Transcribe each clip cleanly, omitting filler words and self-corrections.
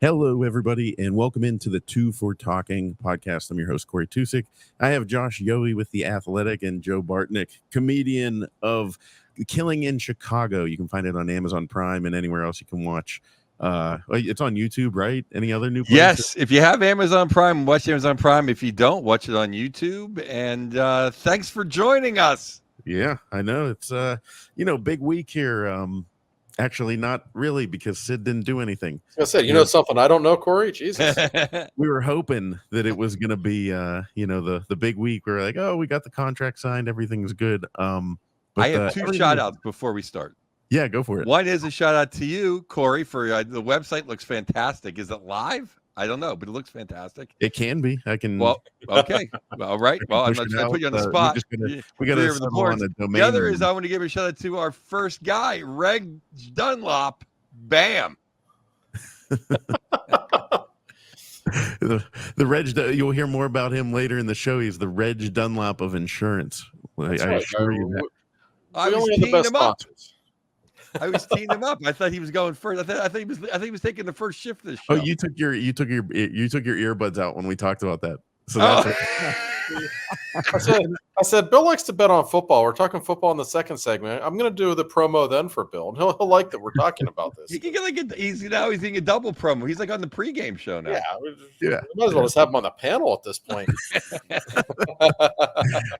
Hello, everybody, and welcome into the Two for Talking podcast. I'm your host, Corey Tusick. I have Josh Yohe with The Athletic and Joe Bartnick, comedian of Killing in Chicago. You can find it on Amazon Prime and anywhere else you can watch. It's on YouTube, right? Any other new places? Yes, if you have Amazon Prime, watch Amazon Prime. If you don't, watch it on YouTube. And thanks for joining us. Yeah, I know. It's, big week here. Actually, not really, because Sid didn't do anything. I said, you know something I don't know, Corey? Jesus. We were hoping that it was going to be, the big week. We were like, oh, we got the contract signed. Everything's good. But I have two shout outs before we start. Yeah, go for it. One is a shout out to you, Corey, for the website looks fantastic. Is it live? I don't know, but it looks fantastic. It can be. I can. Well, okay. All right. Well, I'm not going to put you on the spot. We got to settle on a domain. The other is I want to give a shout out to our first guy, Reg Dunlop. Bam. the Reg, you'll hear more about him later in the show. He's the Reg Dunlop of insurance. I assure you that. I was teeing him up. I was teeing him up. I thought he was going first. I think he was taking the first shift this show. Oh, you took your earbuds out when we talked about that. So that's I said, Bill likes to bet on football. We're talking football in the second segment. I'm going to do the promo then for Bill, and he'll like that we're talking about this. He can he's doing a double promo. He's like on the pregame show now. Yeah. We might as well just have him on the panel at this point.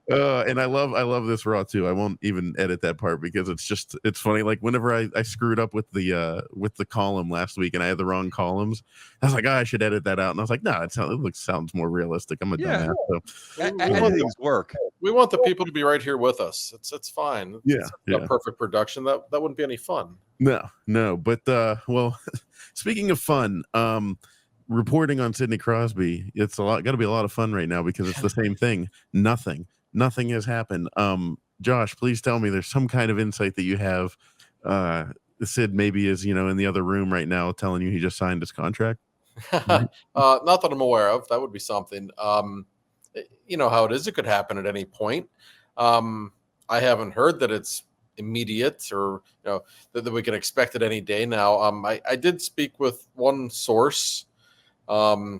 And I love this raw too. I won't even edit that part because it's funny. Like whenever I screwed up with the column last week and I had the wrong columns, I was like, I should edit that out. And I was like, no, it sounds more realistic. I'm a dumbass. So. Editing's work. We want the people to be right here with us. It's fine. It's yeah. A perfect production. That wouldn't be any fun. No. But well, speaking of fun, reporting on Sidney Crosby, it's got to be a lot of fun right now because it's the same thing. Nothing has happened. Josh, please tell me there's some kind of insight that you have. Sid maybe is in the other room right now telling you he just signed his contract. Not that I'm aware of. That would be something. You know how it is. It could happen at any point. I haven't heard that it's immediate or that we can expect it any day now. I did speak with one source in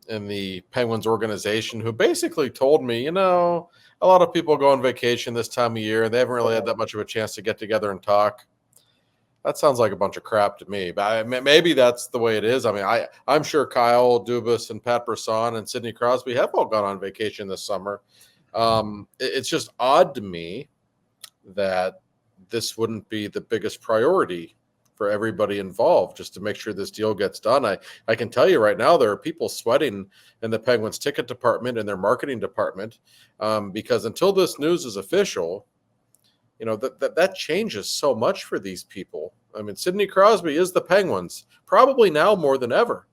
the Penguins organization who basically told me, a lot of people go on vacation this time of year and they haven't really had that much of a chance to get together and talk. That sounds like a bunch of crap to me, but maybe that's the way it is. I mean, I'm sure Kyle Dubas and Pat Brisson and Sidney Crosby have all gone on vacation this summer. It's just odd to me that this wouldn't be the biggest priority for everybody involved, just to make sure this deal gets done. I can tell you right now, there are people sweating in the Penguins ticket department and their marketing department because until this news is official, that changes so much for these people. I mean, Sidney Crosby is the Penguins, probably now more than ever.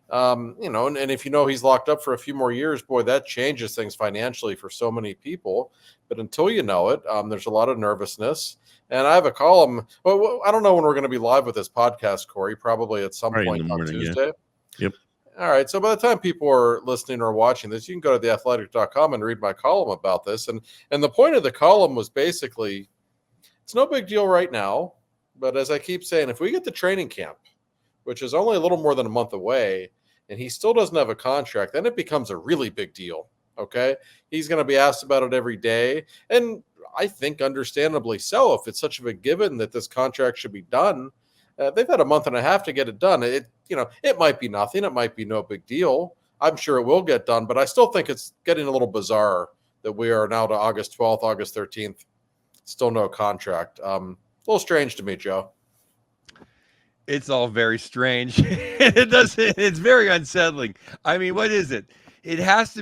And if he's locked up for a few more years, boy, that changes things financially for so many people. But until you know it, there's a lot of nervousness. And I have a column. Well, I don't know when we're going to be live with this podcast, Corey, probably at some point on Tuesday. Yeah. Yep. All right. So by the time people are listening or watching this, you can go to theathletic.com and read my column about this. And the point of the column was basically, it's no big deal right now. But as I keep saying, if we get to training camp, which is only a little more than a month away, and he still doesn't have a contract, then it becomes a really big deal. Okay. He's going to be asked about it every day. And I think understandably so, if it's such of a given that this contract should be done. They've had a month and a half to get it done. It might be nothing. It might be no big deal. I'm sure it will get done, but I still think it's getting a little bizarre that we are now to August 12th, August 13th. Still no contract. A little strange to me, Joe. It's all very strange. It's very unsettling. I mean, what is it? It has to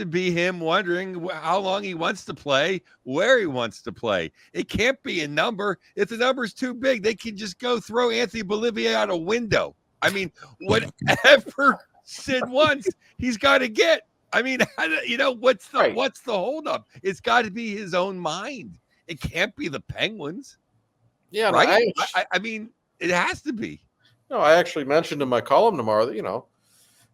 be him wondering how long he wants to play, where he wants to play. It can't be a number. If the number's too big, they can just go throw Anthony Bolivia out a window. I mean, whatever Sid wants, he's got to get. I mean, what's the holdup? It's got to be his own mind. It can't be the Penguins. Yeah, right. I mean, it has to be. No, I actually mentioned in my column tomorrow that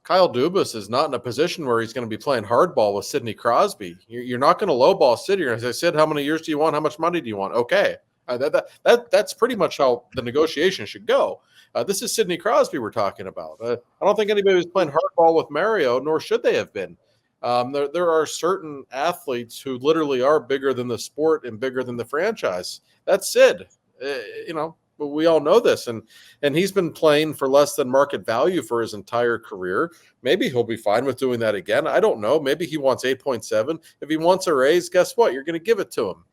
Kyle Dubas is not in a position where he's going to be playing hardball with Sidney Crosby. You're not going to lowball Sidney. As I said, how many years do you want? How much money do you want? Okay, That's pretty much how the negotiation should go. This is Sidney Crosby we're talking about. I don't think anybody was playing hardball with Mario, nor should they have been. There are certain athletes who literally are bigger than the sport and bigger than the franchise. That's Sid. But we all know this, and he's been playing for less than market value for his entire career. Maybe he'll be fine with doing that again. I don't know. Maybe he wants 8.7. If he wants a raise, guess what? You're going to give it to him.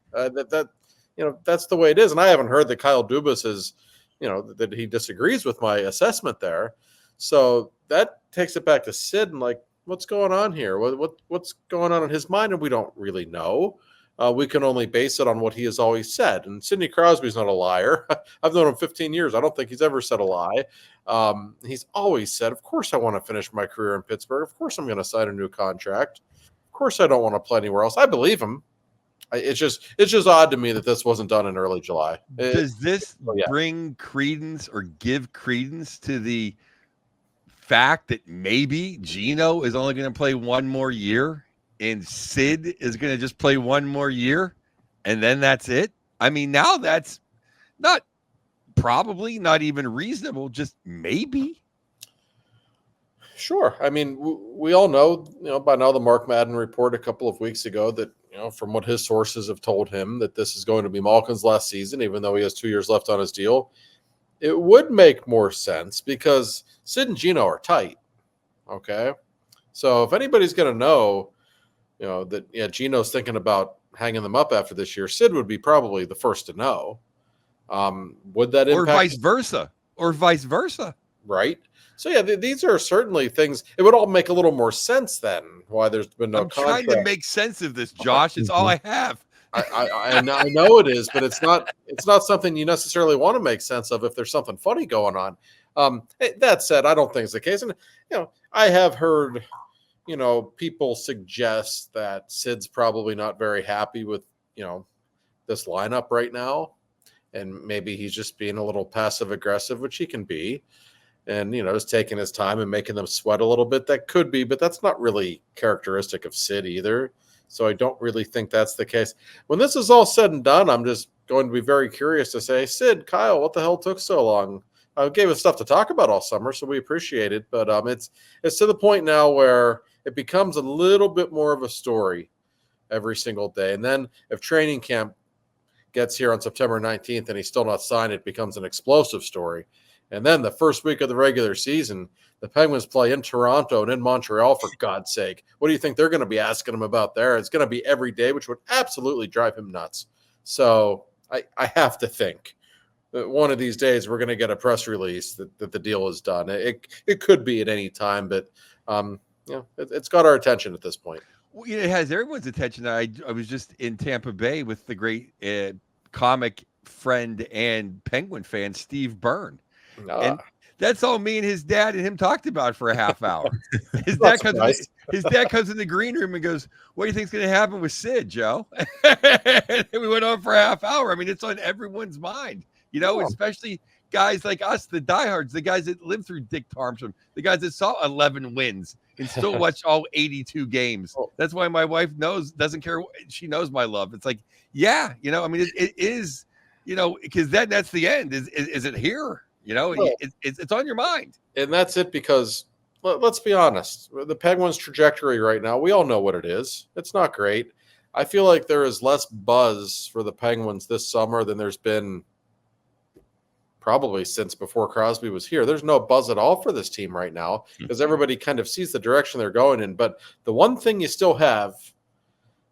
That's the way it is. And I haven't heard that Kyle Dubas is, that he disagrees with my assessment there. So that takes it back to Sid and like, what's going on here? What's going on in his mind? And we don't really know. We can only base it on what he has always said. And Sidney Crosby's not a liar. I've known him 15 years. I don't think he's ever said a lie. He's always said, of course I want to finish my career in Pittsburgh. Of course I'm going to sign a new contract. Of course I don't want to play anywhere else. I believe him. It's just odd to me that this wasn't done in early July. Does this bring credence or give credence to the fact that maybe Gino is only going to play one more year and Sid is going to just play one more year and then that's it? I mean, now that's probably not even reasonable, just maybe. Sure. I mean, we all know, by now the Mark Madden report a couple of weeks ago that, from what his sources have told him, that this is going to be Malkin's last season, even though he has 2 years left on his deal. It would make more sense because Sid and Gino are tight. Okay. So if anybody's going to know, that Gino's thinking about hanging them up after this year, Sid would be probably the first to know. Would that impact? Or vice versa. Right. So these are certainly things. It would all make a little more sense then. Why there's been no contract. I'm trying to make sense of this, Josh. It's all I have. I know it is, but it's not something you necessarily want to make sense of if there's something funny going on. That said, I don't think it's the case, and I have heard people suggest that Sid's probably not very happy with this lineup right now, and maybe he's just being a little passive aggressive, which he can be. And, just taking his time and making them sweat a little bit. That could be, but that's not really characteristic of Sid either. So I don't really think that's the case. When this is all said and done, I'm just going to be very curious to say, Sid, Kyle, what the hell took so long? I gave us stuff to talk about all summer, so we appreciate it. But it's to the point now where it becomes a little bit more of a story every single day. And then if training camp gets here on September 19th and he's still not signed, it becomes an explosive story. And then the first week of the regular season, the Penguins play in Toronto and in Montreal, for God's sake. What do you think they're going to be asking him about there? It's going to be every day, which would absolutely drive him nuts. So I have to think that one of these days we're going to get a press release that the deal is done. It could be at any time, but it's got our attention at this point. Well, it has everyone's attention. I was just in Tampa Bay with the great comic friend and Penguin fan, Steve Byrne. And that's all me and his dad and him talked about for a half hour. His dad comes in the green room and goes, "What do you think's going to happen with Sid, Joe?" And we went on for a half hour. I mean, it's on everyone's mind, especially guys like us, the diehards, the guys that lived through Dick Tarmstrom, the guys that saw 11 wins and still watch all 82 games. That's why my wife doesn't care. She knows my love. It's like, it is, because that's the end. Is it here? It's on your mind. And that's it, because let's be honest, the Penguins' trajectory right now, we all know what it is. It's not great. I feel like there is less buzz for the Penguins this summer than there's been probably since before Crosby was here. There's no buzz at all for this team right now because everybody kind of sees the direction they're going in. But the one thing you still have,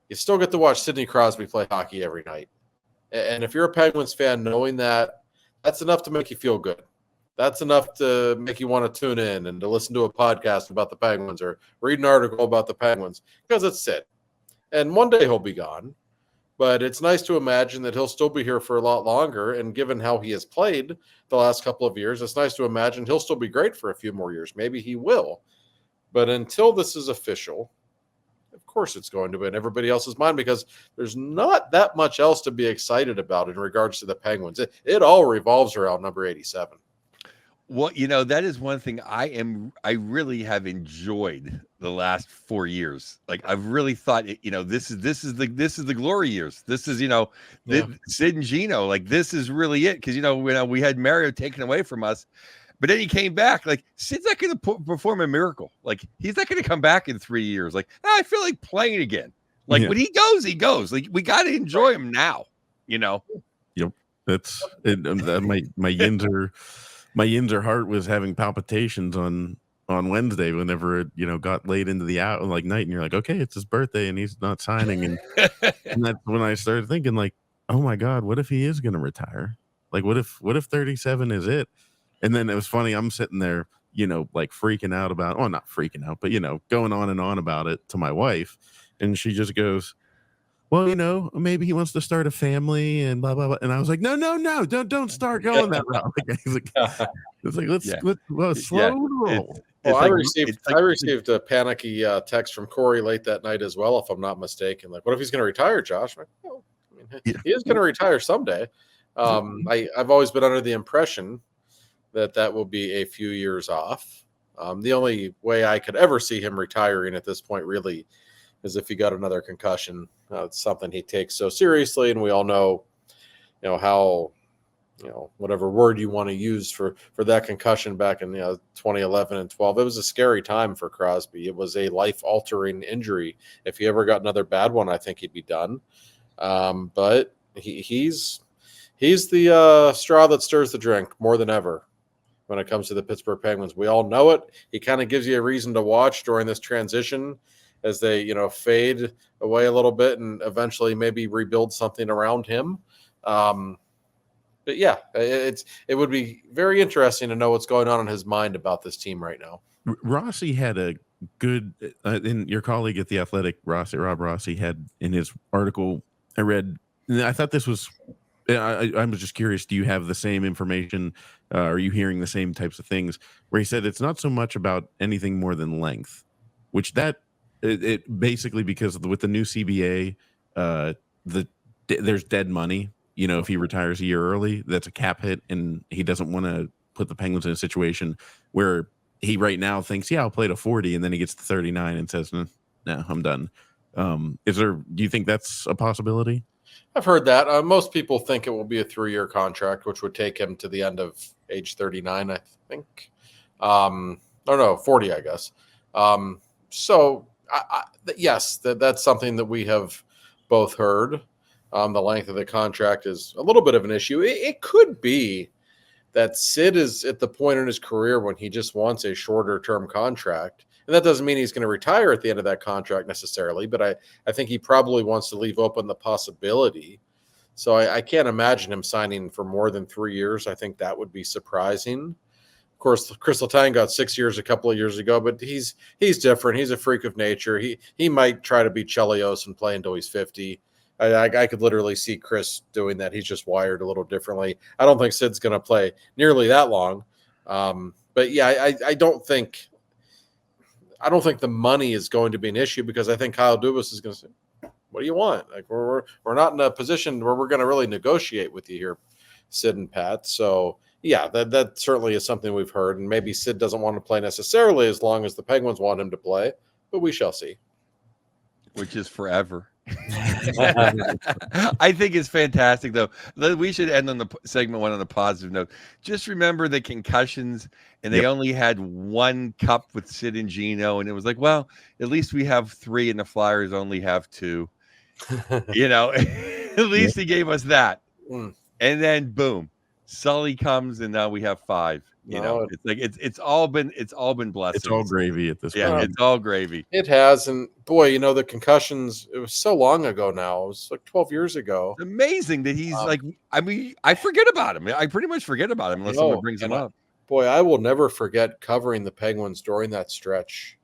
you still get to watch Sidney Crosby play hockey every night. And if you're a Penguins fan, knowing that, that's enough to make you feel good. That's enough to make you want to tune in and to listen to a podcast about the Penguins or read an article about the Penguins, because it's Sid. And one day he'll be gone, but it's nice to imagine that he'll still be here for a lot longer. And given how he has played the last couple of years, it's nice to imagine he'll still be great for a few more years. Maybe he will. But until this is official, of course it's going to be in everybody else's mind, because there's not that much else to be excited about in regards to the Penguins. It all revolves around number 87. Well, that is one thing I really have enjoyed the last 4 years. Like I've really thought, this is the glory years. This is, Sid and Gino, like this is really it. Cause we had Mario taken away from us, but then he came back. Like Sid's not going to perform a miracle. Like he's not going to come back in 3 years. Like I feel like playing again. Like when he goes, he goes. Like we got to enjoy him now. Yep. That's it. My Yinzer heart was having palpitations on Wednesday whenever it got late into the night, and you're like, okay, it's his birthday and he's not signing, and that's when I started thinking, like, oh my god, what if he is going to retire? Like, what if 37 is it? And then it was funny, I'm sitting there, like freaking out about, oh, not freaking out, but going on and on about it to my wife, and she just goes, well, maybe he wants to start a family and blah blah blah. And I was like, no, don't start going that route. Let's slow roll. Well, I received a panicky text from Corey late that night as well, if I'm not mistaken. Like, what if he's going to retire, Josh? I'm like, he is going to retire someday. I've always been under the impression that will be a few years off. The only way I could ever see him retiring at this point really is if he got another concussion. It's something he takes so seriously, and we all know, how, whatever word you want to use for that concussion back in 2011 and 12. It was a scary time for Crosby. It was a life-altering injury. If he ever got another bad one, I think he'd be done. But he's the straw that stirs the drink more than ever when it comes to the Pittsburgh Penguins. We all know it. He kind of gives you a reason to watch during this transition as they, fade away a little bit and eventually maybe rebuild something around him. But yeah, it would be very interesting to know what's going on in his mind about this team right now. Rossi had a good, and your colleague at The Athletic, Rob Rossi, had in his article I read, and I thought this was, I was just curious, do you have the same information? Are you hearing the same types of things? Where he said it's not so much about anything more than length, which it basically, because with the new CBA, there's dead money. If he retires a year early, that's a cap hit, and he doesn't want to put the Penguins in a situation where he right now thinks, I'll play to 40, and then he gets to 39 and says, no, I'm done. Do you think that's a possibility? I've heard that. Most people think it will be a 3-year contract, which would take him to the end of age 39, I think. 40, I guess. So yes, that's something that we have both heard. The length of the contract is a little bit of an issue. It could be that Sid is at the point in his career when he just wants a shorter term contract. And that doesn't mean he's going to retire at the end of that contract necessarily, but I think he probably wants to leave open the possibility. So I can't imagine him signing for more than 3 years. I think that would be surprising. Of course, Chris Letang got 6 years a couple of years ago, but he's different. He's a freak of nature. He might try to be Chelios and play until he's 50. I could literally see Chris doing that. He's just wired a little differently. I don't think Sid's going to play nearly that long. But yeah, I don't think the money is going to be an issue, because I think Kyle Dubas is going to say, what do you want? Like we're not in a position where we're going to really negotiate with you here, Sid and Pat. So yeah, that certainly is something we've heard. And maybe Sid doesn't want to play necessarily as long as the Penguins want him to play, but we shall see. Which is forever. I think it's fantastic, though. We should end on the segment one on a positive note. Just remember the concussions, and they only had one cup with Sid and Gino, and it was like, well, at least we have 3, and the Flyers only have 2. At least he gave us that. And then boom, Sully comes, and now we have 5. It's like it's all been blessings. It's all gravy at this point. Yeah, it's all gravy. It has, and boy, the concussions. It was so long ago now. It was like 12 years ago. It's amazing that he's I forget about him. I pretty much forget about him unless someone brings him up. Boy, I will never forget covering the Penguins during that stretch.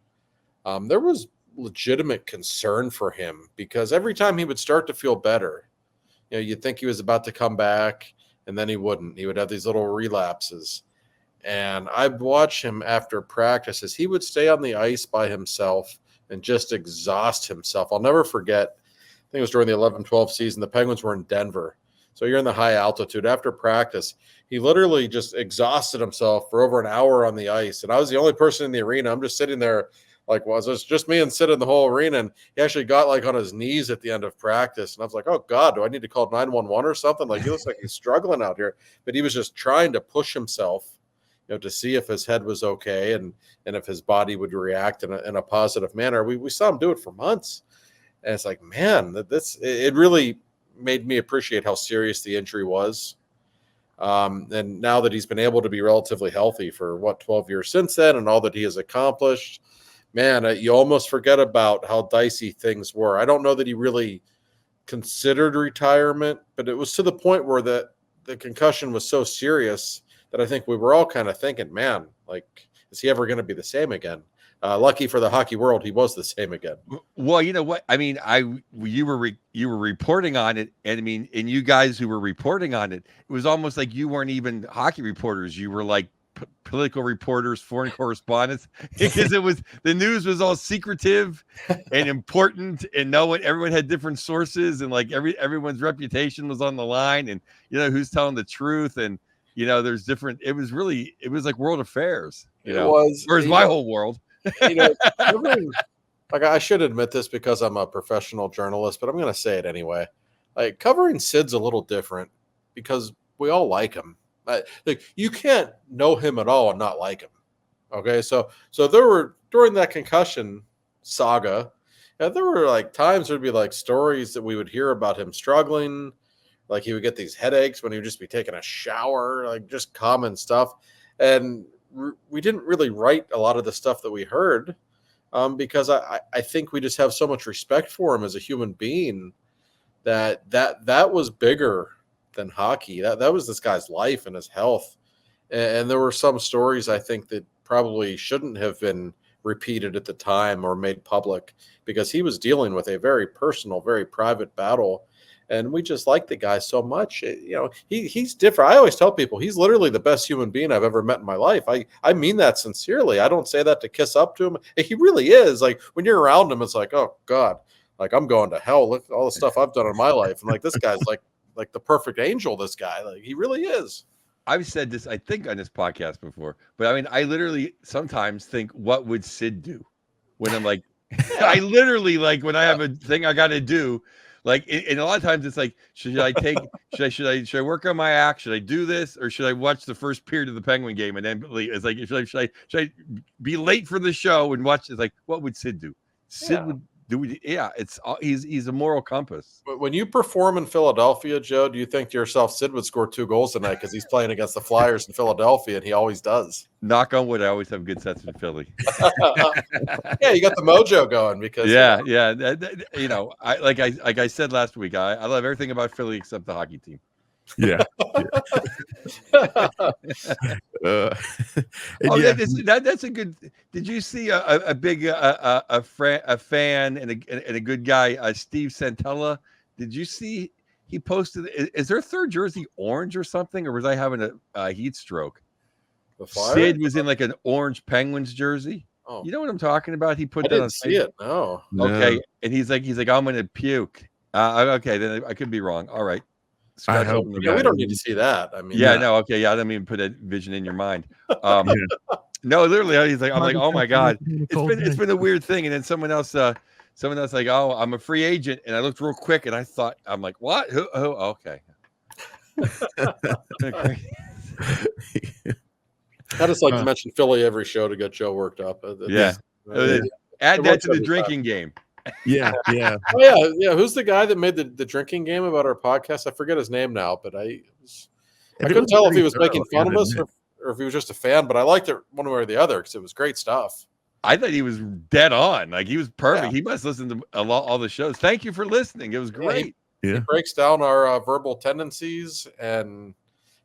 There was legitimate concern for him, because every time he would start to feel better, you'd think he was about to come back, and then he wouldn't. He would have these little relapses. And I'd watch him after practices. He would stay on the ice by himself and just exhaust himself. I'll never forget, I think it was during the 11-12 season, the Penguins were in Denver. So you're in the high altitude. After practice, he literally just exhausted himself for over an hour on the ice. And I was the only person in the arena. I'm just sitting there like, was this just me and Sid in the whole arena? And he actually got like on his knees at the end of practice. And I was like, oh God, do I need to call 911 or something? Like, he looks like he's struggling out here. But he was just trying to push himself, to see if his head was okay and if his body would react in a positive manner. We saw him do it for months. And it's like, man, it really made me appreciate how serious the injury was. And now that he's been able to be relatively healthy for 12 years since then, and all that he has accomplished, man, you almost forget about how dicey things were. I don't know that he really considered retirement, but it was to the point where the concussion was so serious that I think we were all kind of thinking, man, like, is he ever going to be the same again? Lucky for the hockey world, he was the same again. Well, you know what? I mean, you were reporting on it, and I mean, and you guys who were reporting on it, it was almost like you weren't even hockey reporters. You were like political reporters, foreign correspondents, because the news was all secretive and important, and everyone had different sources, and like everyone's reputation was on the line, and who's telling the truth, and there's different. It was like world affairs. Whereas my whole world. Like, I should admit this because I'm a professional journalist, but I'm going to say it anyway. Like, covering Sid's a little different because we all like him. Like, you can't know him at all and not like him. Okay, so there were, during that concussion saga, there were like times there'd be like stories that we would hear about him struggling. Like, he would get these headaches when he would just be taking a shower, like just common stuff. And we didn't really write a lot of the stuff that we heard because I think we just have so much respect for him as a human being that was bigger than hockey. That was this guy's life and his health. And there were some stories I think that probably shouldn't have been repeated at the time or made public because he was dealing with a very personal, very private battle. And we just like the guy so much. He's different. I always tell people he's literally the best human being I've ever met in my life. I mean that sincerely. I don't say that to kiss up to him. He really is. Like, when you're around him, it's like, oh God, like, I'm going to hell. Look at all the stuff I've done in my life. And like, this guy's like the perfect angel. This guy, like, he really is. I've said this, I think, on this podcast before, but I mean, I literally sometimes think, what would Sid do? When I'm like, I literally, like, when I have a thing I got to do. Like, and a lot of times it's like, should I work on my act? Should I do this, or should I watch the first period of the Penguin game and then it's like, should I be late for the show and watch? It's like, what would Sid do? Sid would do. Yeah, he's a moral compass. But when you perform in Philadelphia, Joe, do you think to yourself, Sid would score 2 goals tonight because he's playing against the Flyers in Philadelphia, and he always does? Knock on wood, I always have good sets in Philly. Yeah, you got the mojo going because I said last week, I love everything about Philly except the hockey team. Yeah. That's a good. Did you see a big a fan and a good guy, Steve Santella? Did you see he posted? Is their third jersey orange or something, or was I having a heat stroke? Sid was in like an orange Penguins jersey. Oh. You know what I'm talking about? He put that on. I didn't see it. No. Okay, and he's like, I'm gonna puke. Okay, then I could be wrong. All right. I hope we don't need to see that. I mean, no, okay, I didn't even put that vision in your mind. No, literally, he's like, I'm like, oh my God, it's been a weird thing. And then someone else like, oh, I'm a free agent, and I looked real quick, and I'm like, what? Who? Okay. I just like to mention Philly every show to get Joe worked up. Yeah, add that to the drinking game. Yeah. Oh, yeah. Who's the guy that made the drinking game about our podcast? I forget his name now, but I couldn't tell if he was making fun of us or if he was just a fan. But I liked it one way or the other because it was great stuff. I thought he was dead on. Like, he was perfect. Yeah. He must listen to all the shows. Thank you for listening. It was great. He breaks down our verbal tendencies, and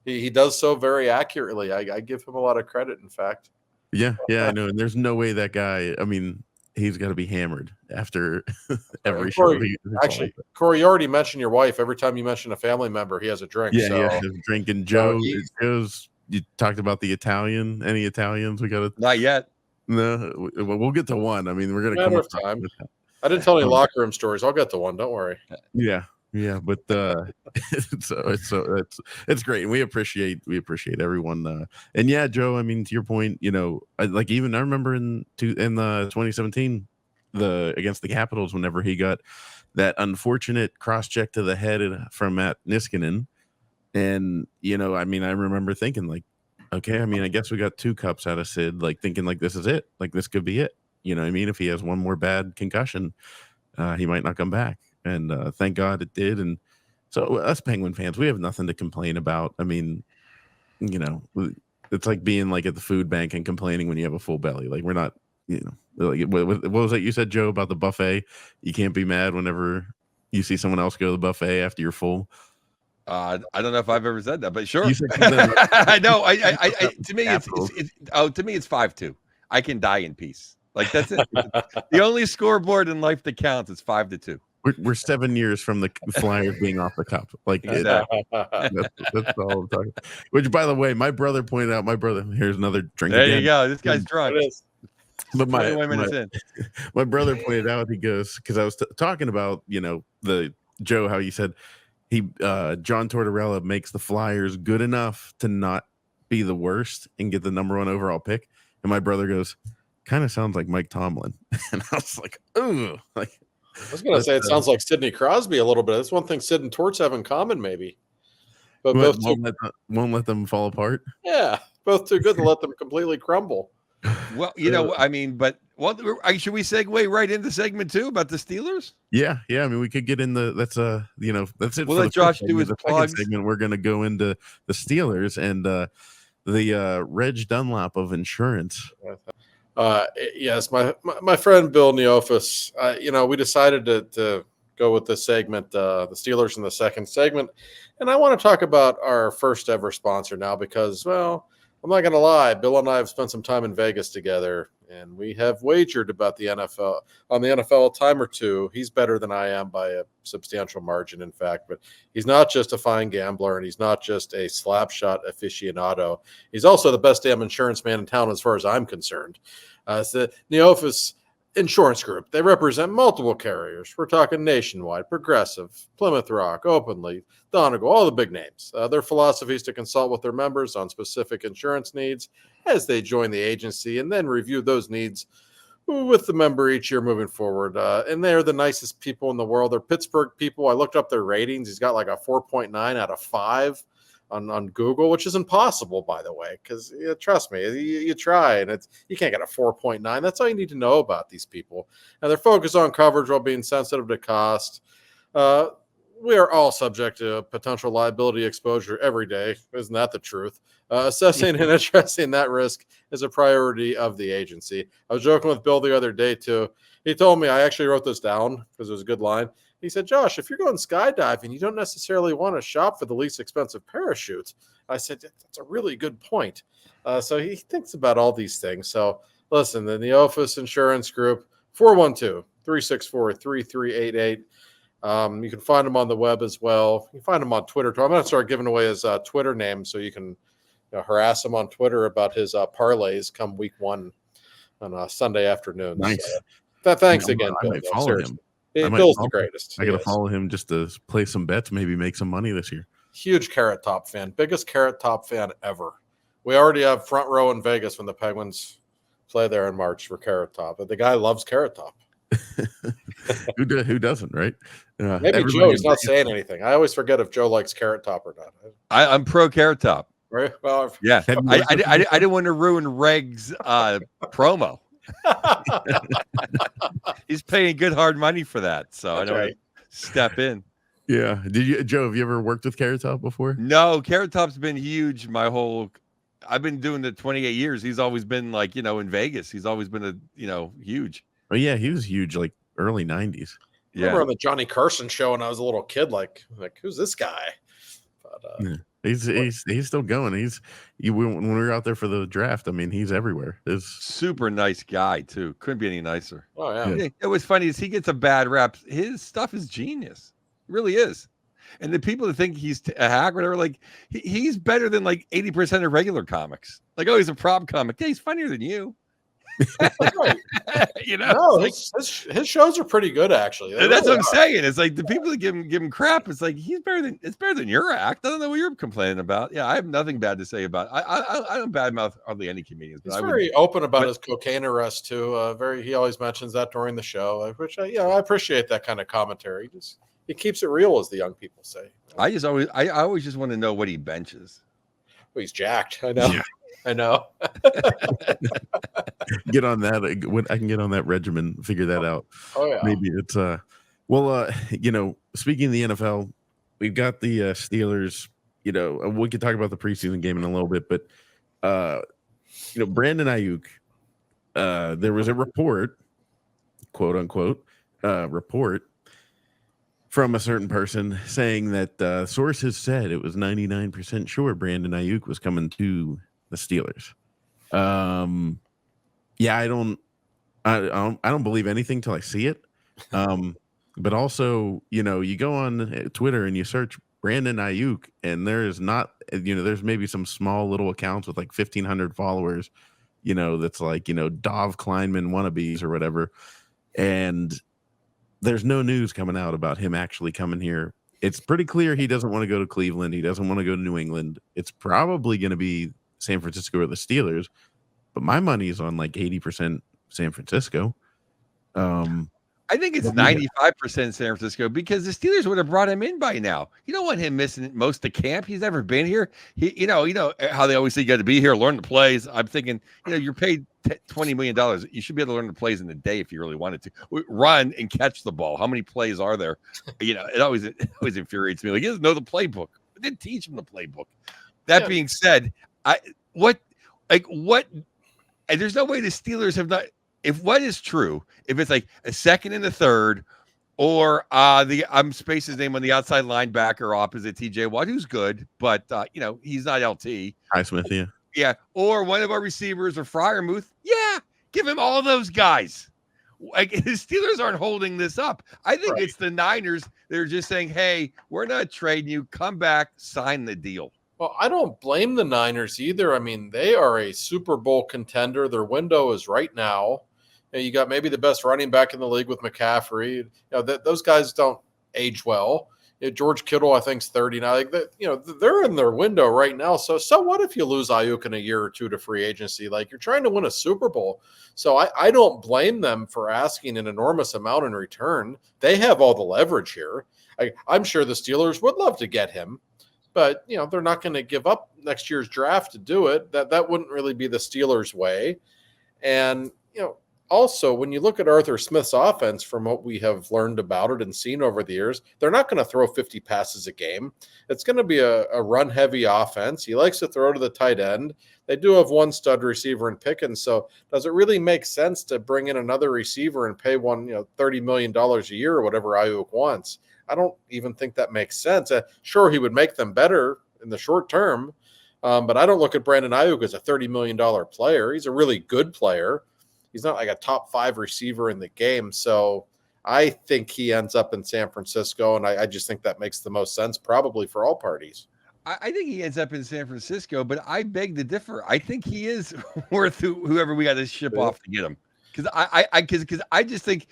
he does so very accurately. I give him a lot of credit, in fact. Yeah, I know. And there's no way that guy, I mean, he's got to be hammered after every show. Actually, Corey, you already mentioned your wife. Every time you mention a family member, he has a drink. Yeah, drinking. Joe, you talked about the Italian. Any Italians? We got to. Not yet. No, we'll get to one. I mean, we're going to come up time. I didn't tell any locker room stories. I'll get to one. Don't worry. Yeah. Yeah, but it's great, and we appreciate everyone. And yeah, Joe, I mean, to your point, like even I remember in the 2017 against the Capitals, whenever he got that unfortunate cross check to the head from Matt Niskanen, and I mean, I remember thinking like, okay, I mean, I guess we got 2 cups out of Sid, like thinking like this is it, like this could be it. You know what I mean? If he has one more bad concussion, he might not come back. And thank God it did. And so us Penguin fans, we have nothing to complain about. I mean, it's like being like at the food bank and complaining when you have a full belly. Like we're not, like, what was that you said, Joe, about the buffet? You can't be mad whenever you see someone else go to the buffet after you're full. I don't know if I've ever said that, but sure. You said something I know. To me, it's 5-2. I can die in peace. Like that's it. The only scoreboard in life that counts is 5-2. We're 7 years from the Flyers being off the cup. Like Exactly. that's all I'm talking. Which, by the way, my brother pointed out. Here's another drink. There again. you go. This guy's drunk. But 21 minutes in. My brother pointed out. He goes, because I was talking about the Joe, how you said John Tortorella makes the Flyers good enough to not be the worst and get the number 1 overall pick. And my brother goes, kind of sounds like Mike Tomlin. And I was like, ooh, like. I was going to say it sounds like Sidney Crosby a little bit. That's one thing Sid and Torts have in common, maybe. But both won't let them fall apart. Yeah, both too good to let them completely crumble. Well, I mean, but should we segue right into segment 2 about the Steelers? Yeah. I mean, we could get in that's that's it. We'll let Josh do his plugs. Segment, we're going to go into the Steelers and the Reg Dunlap of insurance. Yes, my friend Bill Neofus, we decided to go with this segment, the Steelers in the second segment. And I want to talk about our first ever sponsor now because, well, I'm not going to lie. Bill and I have spent some time in Vegas together, and we have wagered about the NFL a time or two. He's better than I am by a substantial margin, in fact. But he's not just a fine gambler, and he's not just a slap shot aficionado. He's also the best damn insurance man in town, as far as I'm concerned. It's the Neofus Insurance Group. They represent multiple carriers. We're talking Nationwide, Progressive, Plymouth Rock, Openleaf, Donegal, all the big names. Their philosophy is to consult with their members on specific insurance needs as they join the agency and then review those needs with the member each year moving forward. And they're the nicest people in the world. They're Pittsburgh people. I looked up their ratings. He's got like a 4.9 out of 5 on Google, which is impossible, by the way, because trust me, you try and you can't get a 4.9. That's all you need to know about these people. And they're focused on coverage while being sensitive to cost. We are all subject to potential liability exposure every day. Isn't that the truth? Assessing and addressing that risk is a priority of the agency. I was joking with Bill the other day, too. He told me, I actually wrote this down because it was a good line. He said, Josh, if you're going skydiving, you don't necessarily want to shop for the least expensive parachute. I said, that's a really good point. So he thinks about all these things. So listen, the Neofus Insurance Group, 412-364-3388. You can find him on the web as well. You can find him on Twitter. I'm going to start giving away his Twitter name so you can harass him on Twitter about his parlays come week 1 on Sunday afternoon. Nice. So, thanks again, I Bill. might follow him. Bill's the greatest. I got to follow him just to play some bets, maybe make some money this year. Huge Carrot Top fan. Biggest Carrot Top fan ever. We already have front row in Vegas when the Penguins play there in March for Carrot Top. But the guy loves Carrot Top. Who doesn't, right? Maybe Joe is not saying anything. I always forget if Joe likes Carrot Top or not. I'm pro Carrot Top. Right? Well, yeah. I didn't want to ruin Reg's promo. He's paying good hard money for that, so I don't step in. Yeah. Did you, Joe? Have you ever worked with Carrot Top before? No, Carrot Top's been huge. I've been doing it 28 years. He's always been like in Vegas. He's always been huge. Oh yeah, he was huge like early 90s. I remember on the Johnny Carson show when I was a little kid, like who's this guy? But he's still going. When we were out there for the draft, I mean, he's everywhere. Super nice guy too. Couldn't be any nicer. Oh yeah. It was funny is he gets a bad rap. His stuff is genius. It really is. And the people that think he's a hack or whatever, like he's better than like 80% of regular comics. Like, oh, he's a prop comic. Yeah, he's funnier than you. Right. You know, No, it's his shows are pretty good, actually. They that's really what I'm are. saying. It's like the people that give him crap. It's like it's better than your act. I don't know what you're complaining about. Yeah, I have nothing bad to say about. I don't badmouth hardly any comedians, but He's I would. very open about but- his cocaine arrest too. He always mentions that during the show, which I appreciate that kind of commentary. He keeps it real, as the young people say. I always just want to know what he benches. Well, he's jacked. I know. Yeah. I know. Get on that. When I can get on that regimen, figure that out. Oh yeah. Maybe it's speaking of the NFL, we've got the Steelers. We could talk about the preseason game in a little bit, but Brandon Ayuk. There was a report, quote unquote, report from a certain person saying that sources said it was 99% sure Brandon Ayuk was coming to the Steelers. Yeah, I don't believe anything till I see it. But also, you go on Twitter and you search Brandon Ayuk, and there's there's maybe some small little accounts with like 1,500 followers, that's like, Dov Kleinman wannabes or whatever. And there's no news coming out about him actually coming here. It's pretty clear he doesn't want to go to Cleveland. He doesn't want to go to New England. It's probably going to be San Francisco or the Steelers, but my money is on like 80% San Francisco. I think it's 95% San Francisco because the Steelers would have brought him in by now. You don't want him missing most of camp. He's never been here. You know how they always say you got to be here, learn the plays. I'm thinking, you're paid $20 million. You should be able to learn the plays in a day if you really wanted to. Run and catch the ball. How many plays are there? It always infuriates me. Like, he doesn't know the playbook. I didn't teach him the playbook. That being said, there's no way the Steelers have not. If what is true, if it's like a second and a third, or I'm space his name on the outside linebacker opposite TJ Watt, who's good, but he's not LT. Highsmith, yeah. Yeah, or one of our receivers or Freiermuth, give him all those guys. Like, the Steelers aren't holding this up. I think it's the Niners. They're just saying, hey, we're not trading you. Come back, sign the deal. Well, I don't blame the Niners either. I mean, they are a Super Bowl contender. Their window is right now. You got maybe the best running back in the league with McCaffrey. Those guys don't age well. George Kittle, I think, is 30 now. They're in their window right now. So what if you lose Ayuk in a year or two to free agency? Like, you're trying to win a Super Bowl. So I don't blame them for asking an enormous amount in return. They have all the leverage here. I'm sure the Steelers would love to get him, but they're not going to give up next year's draft to do it. That wouldn't really be the Steelers' way. And also, when you look at Arthur Smith's offense, from what we have learned about it and seen over the years, they're not going to throw 50 passes a game. It's going to be a run-heavy offense. He likes to throw to the tight end. They do have one stud receiver in Pickens, so does it really make sense to bring in another receiver and pay one, $30 million a year or whatever Ayuk wants? I don't even think that makes sense. Sure, he would make them better in the short term, but I don't look at Brandon Ayuk as a $30 million player. He's a really good player. He's not like a top 5 receiver in the game. So I think he ends up in San Francisco, and I just think that makes the most sense probably for all parties. I think he ends up in San Francisco, but I beg to differ. I think he is worth whoever we got to ship off to get him. Because I just think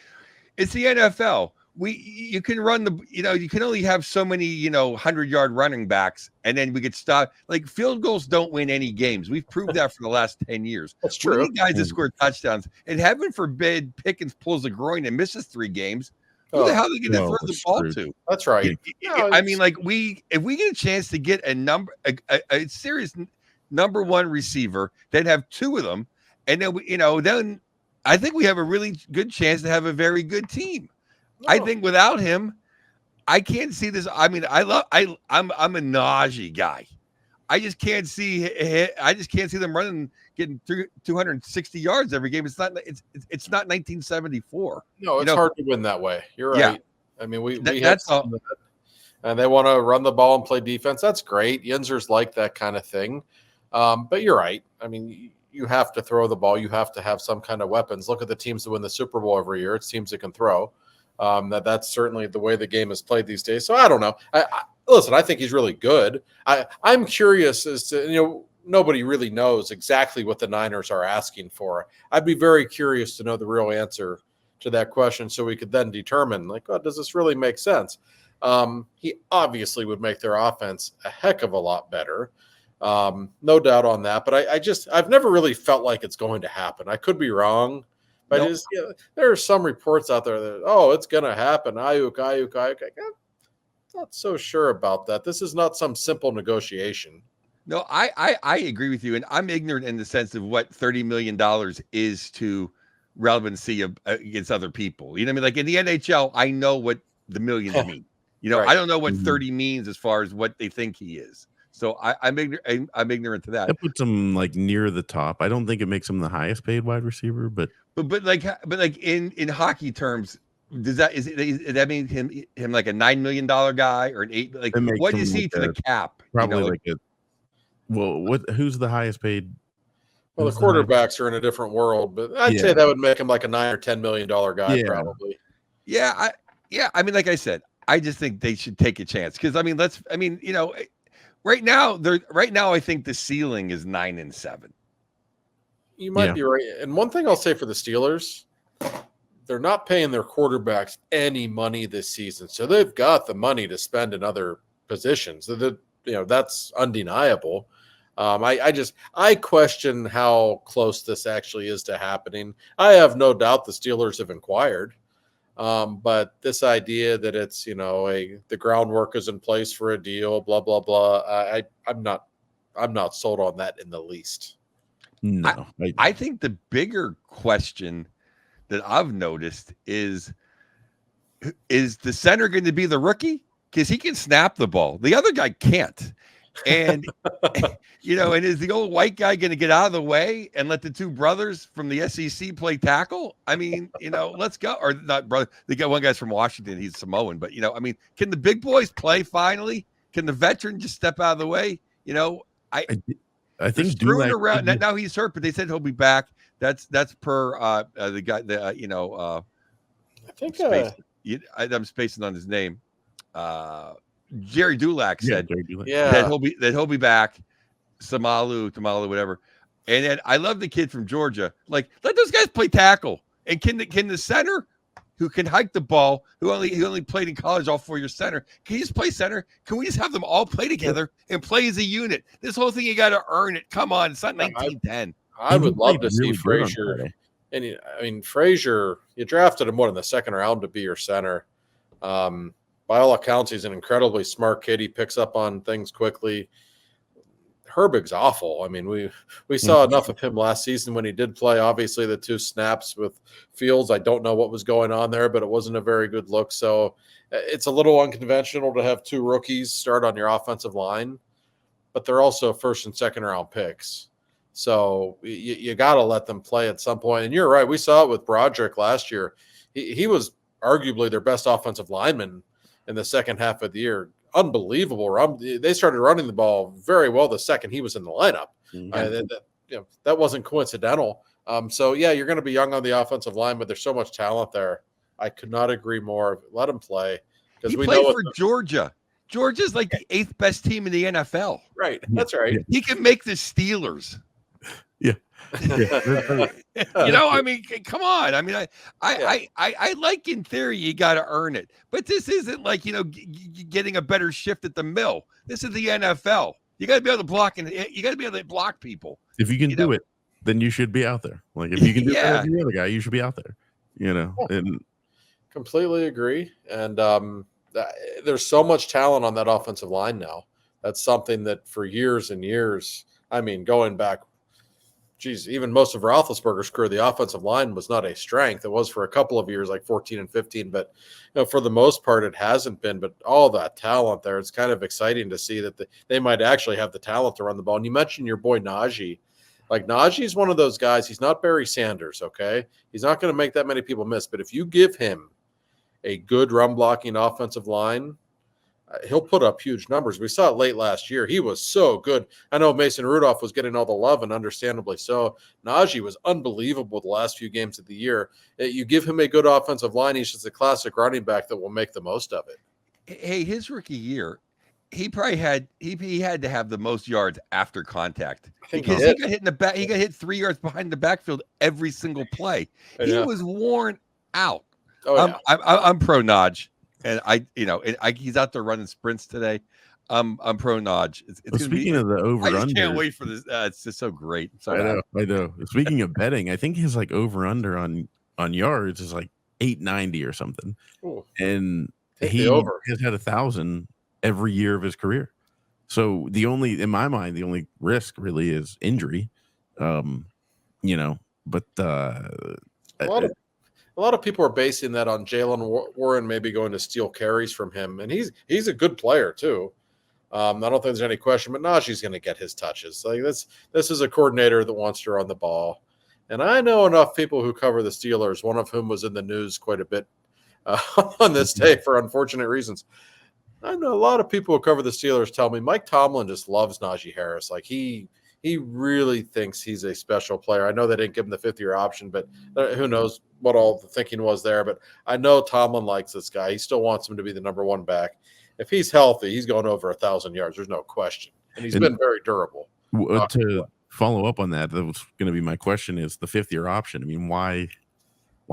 it's the NFL. You can run you can only have so many 100-yard running backs, and then we could stop. Like, field goals don't win any games. We've proved that for the last 10 years. That's true. We need guys that score touchdowns, and heaven forbid Pickens pulls a groin and misses 3 games. Who the hell are they going to throw the ball to? That's right. I mean, like, if we get a chance to get a serious number 1 receiver, then have 2 of them, and then then I think we have a really good chance to have a very good team. I think without him, I can't see this. I mean, I'm a Najee guy. I just can't see them getting 260 yards every game. It's not 1974. No, it's hard to win that way. You're right. Yeah. I mean, we that's all. And they want to run the ball and play defense. That's great. Yinzer's like that kind of thing. But you're right. I mean, you have to throw the ball. You have to have some kind of weapons. Look at the teams that win the Super Bowl every year. It's teams that can throw. That's certainly the way the game is played these days. So I don't know. Listen, I think he's really good. I'm curious as to, nobody really knows exactly what the Niners are asking for. I'd be very curious to know the real answer to that question so we could then determine, like, oh, does this really make sense? He obviously would make their offense a heck of a lot better. No doubt on that. But I've never really felt like it's going to happen. I could be wrong. But Nope. there are some reports out there that, oh, it's going to happen. Ayuk. I'm not so sure about that. This is not some simple negotiation. No, I agree with you, and I'm ignorant in the sense of what $30 million is to relevancy against other people. You know what I mean? Like in the NHL, I know what the millions mean. You know, Right. I don't know what 30 means as far as what they think he is. So I'm ignorant to that. That puts him like near the top. I don't think it makes him the highest paid wide receiver, but But like in hockey terms, does that mean him like a $9 million guy or an $8? Like It makes what him is he like to the cap? probably You know, like a. Well, who's the highest paid? Well, the quarterbacks are in a different world, but I'd say that would make him like a $9 or $10 million guy, probably. Yeah, I mean, like I said, I just think they should take a chance because you know, right now I think the ceiling is 9-7. You might be right. And one thing I'll say for the Steelers, they're not paying their quarterbacks any money this season, so they've got the money to spend in other positions. That's undeniable. I question how close this actually is to happening. I have no doubt the Steelers have inquired, but this idea that it's the groundwork is in place for a deal, blah blah blah. I'm not sold on that in the least. No, I think the bigger question that I've noticed is the center going to be the rookie? Because he can snap the ball. The other guy can't. And, and is the old white guy going to get out of the way and let the two brothers from the SEC play tackle? I mean, let's go. Or not brother. They got one guy's from Washington. He's Samoan. But, can the big boys play finally? Can the veteran just step out of the way? I think screwing around. Now he's hurt, but they said he'll be back. That's per the guy. I think I'm spacing on his name. Jerry Dulac said that he'll be back. Tamalu, whatever. And then I love the kid from Georgia. Like, let those guys play tackle. And can the center who can hike the ball, who only played in college all 4 years center, can you just play center? Can we just have them all play together and play as a unit? This whole thing, you got to earn it. Come on, it's not 1910. I would love to see Frazier. And Frazier, you drafted him in the second round to be your center. By all accounts, he's an incredibly smart kid. He picks up on things quickly. Herbig's awful. I mean, we saw enough of him last season when he did play. Obviously, the 2 snaps with Fields, I don't know what was going on there, but it wasn't a very good look. So it's a little unconventional to have 2 rookies start on your offensive line, but they're also first and second round picks. So you got to let them play at some point. And you're right. We saw it with Broderick last year. He was arguably their best offensive lineman in the second half of the year. Unbelievable. They started running the ball very well the second he was in the lineup. That wasn't coincidental. You're going to be young on the offensive line, but there's so much talent there. I could not agree more. Let him play. He played for Georgia. Georgia's like the 8th best team in the NFL. Right. That's right. He can make the Steelers. Yeah. I mean, come on. I mean, I like in theory you got to earn it, but this isn't like getting a better shift at the mill. This is the NFL. You got to be able to block, and you got to be able to block people. If you can do it, then you should be out there. Like if you can do it for every other guy, you should be out there. And completely agree. And there's so much talent on that offensive line now. That's something that for years and years, I mean, going back. Even most of Roethlisberger's career, the offensive line was not a strength. It was for a couple of years, like 14 and 15, but for the most part, it hasn't been. But all that talent there, it's kind of exciting to see that they might actually have the talent to run the ball. And you mentioned your boy Najee. Like Najee is one of those guys. He's not Barry Sanders, okay? He's not going to make that many people miss. But if you give him a good run blocking offensive line, he'll put up huge numbers. We saw it late last year. He was so good. I know Mason Rudolph was getting all the love, and understandably so. Najee was unbelievable the last few games of the year. You give him a good offensive line, he's just a classic running back that will make the most of it. Hey, his rookie year, he probably had he had to have the most yards after contact think because he he did. got hit in the back. He got hit 3 yards behind the backfield every single play. He Yeah. was worn out. Oh yeah. I'm pro Naj, and he's out there running sprints today. I'm pro Naj. It's Well, gonna be. speaking of the I just can't over-under, wait for this. It's just so great. So I happy. know, I know. Speaking of betting, I think his like over-under on yards is like 890 or something, Ooh, and take the he over. has had 1,000 every year of his career. So in my mind, the only risk really is injury. But A lot of people are basing that on Jalen Warren maybe going to steal carries from him, and he's a good player too. I don't think there's any question, but Najee's going to get his touches. Like this is a coordinator that wants to run the ball, and I know enough people who cover the Steelers, one of whom was in the news quite a bit on this day for unfortunate reasons. I know a lot of people who cover the Steelers tell me Mike Tomlin just loves Najee Harris. Like he really thinks he's a special player. I know they didn't give him the 5th-year option, but who knows what all the thinking was there. But I know Tomlin likes this guy. He still wants him to be the number 1 back. If he's healthy, he's going over 1,000 yards. There's no question. And he's been very durable. To follow up on that was going to be my question: is the 5th-year option? I mean, why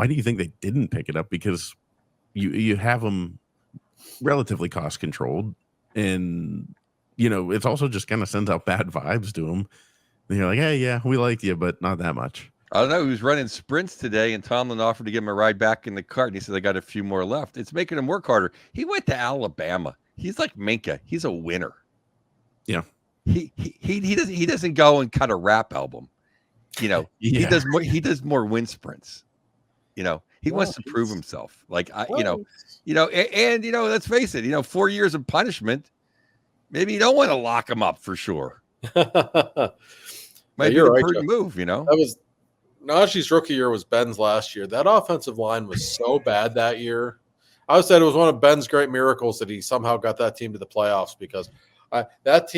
do you think they didn't pick it up? Because you have them relatively cost controlled, and it's also just kind of sends out bad vibes to them. And you're like, hey, yeah, we liked you, but not that much. I don't know. He was running sprints today, and Tomlin offered to give him a ride back in the cart. And he said, I got a few more left. It's making him work harder. He went to Alabama. He's like Minka. He's a winner. Yeah. He doesn't go and cut a rap album. Yeah. He does more wind sprints. He wants to prove himself. Like and let's face it, 4 years of punishment. Maybe you don't want to lock him up for sure. Might be the prudent move, That was Najee's rookie year was Ben's last year. That offensive line was so bad that year. I would say it was one of Ben's great miracles that he somehow got that team to the playoffs because that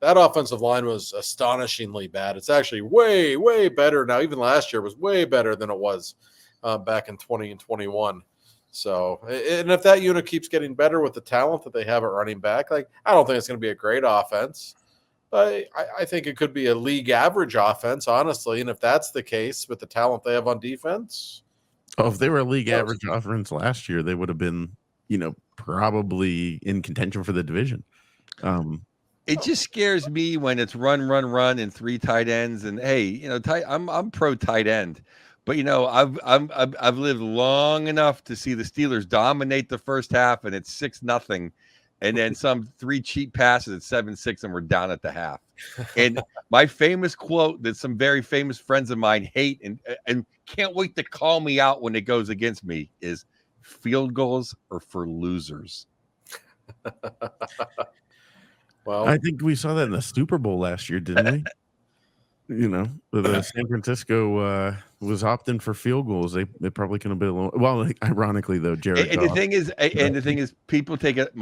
offensive line was astonishingly bad. It's actually way, way better now. Even last year was way better than it was back in 20 and 21. So, and if that unit keeps getting better with the talent that they have at running back, like I don't think it's going to be a great offense. But I think it could be a league average offense, honestly. And if that's the case with the talent they have on defense. Oh, if they were a league average offense last year, they would have been, probably in contention for the division. It just scares me when it's run, and 3 tight ends. And hey, I'm pro tight end, but I've lived long enough to see the Steelers dominate the first half, and it's 6-0. And then some 3 cheap passes at 7-6, and we're down at the half. And my famous quote that some very famous friends of mine hate and can't wait to call me out when it goes against me is field goals are for losers. Well, I think we saw that in the Super Bowl last year, didn't we? The San Francisco was opting for field goals. They probably could have been a little. Well, ironically though, Jared. And the thing is, people take it.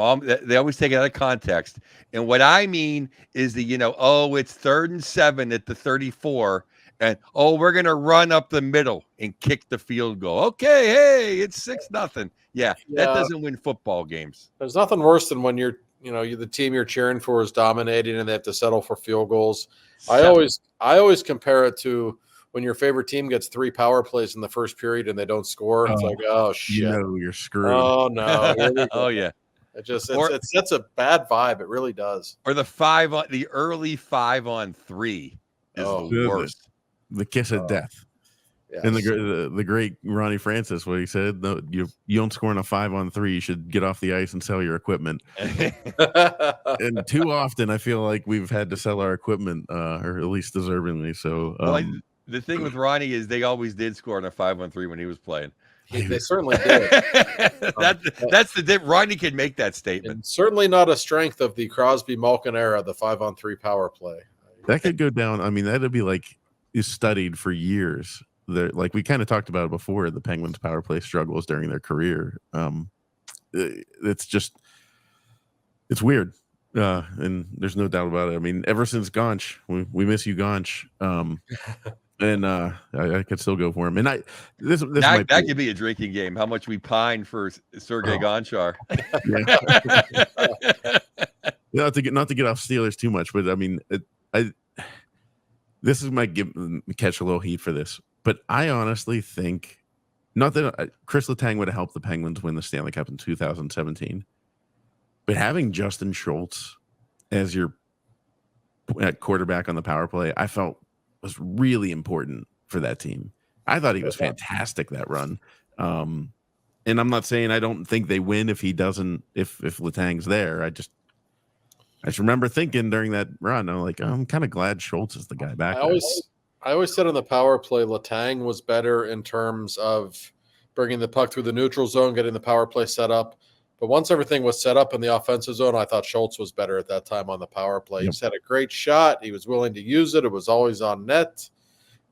They always take it out of context. And what I mean is it's 3rd and 7 at the 34, and we're gonna run up the middle and kick the field goal. Okay, hey, it's 6-0. Yeah, that doesn't win football games. There's nothing worse than when you're the team you're cheering for is dominating and they have to settle for field goals. I always compare it to when your favorite team gets 3 power plays in the first period and they don't score. It's like, oh shit, you're screwed. Oh no. Oh yeah. It sets a bad vibe. It really does. Or the early 5-on-3 is the worst. The kiss of death. Yes. And the great Ronnie Francis, what he said, no, you don't score in a 5-on-3. You should get off the ice and sell your equipment. And too often, I feel like we've had to sell our equipment, or at least deservingly. So, the thing with Ronnie is they always did score in a 5-on-3 when he was playing. They certainly did. That's the dip. Ronnie can make that statement. And certainly not a strength of the Crosby Malkin era, the 5-on-3 power play. That could go down. I mean, that'd be like is studied for years. Like we kind of talked about it before, the Penguins' power play struggles during their career. It's weird, and there's no doubt about it. I mean, ever since Gaunch, we miss you, Gaunch. And I could still go for him. And that could be a drinking game. How much we pine for Sergei Gonchar. not to get off Steelers too much, but I mean, this is catch a little heat for this, but I honestly think not that Chris Letang would have helped the Penguins win the Stanley Cup in 2017, but having Justin Schultz as your quarterback on the power play, I felt was really important for that team. I thought he was fantastic that run. And I'm not saying I don't think they win if Letang's there. I just remember thinking during that run, I'm kind of glad Schultz is the guy back there. I always said on the power play, Letang was better in terms of bringing the puck through the neutral zone, getting the power play set up. But once everything was set up in the offensive zone, I thought Schultz was better at that time on the power play. He just had a great shot. He was willing to use it. It was always on net.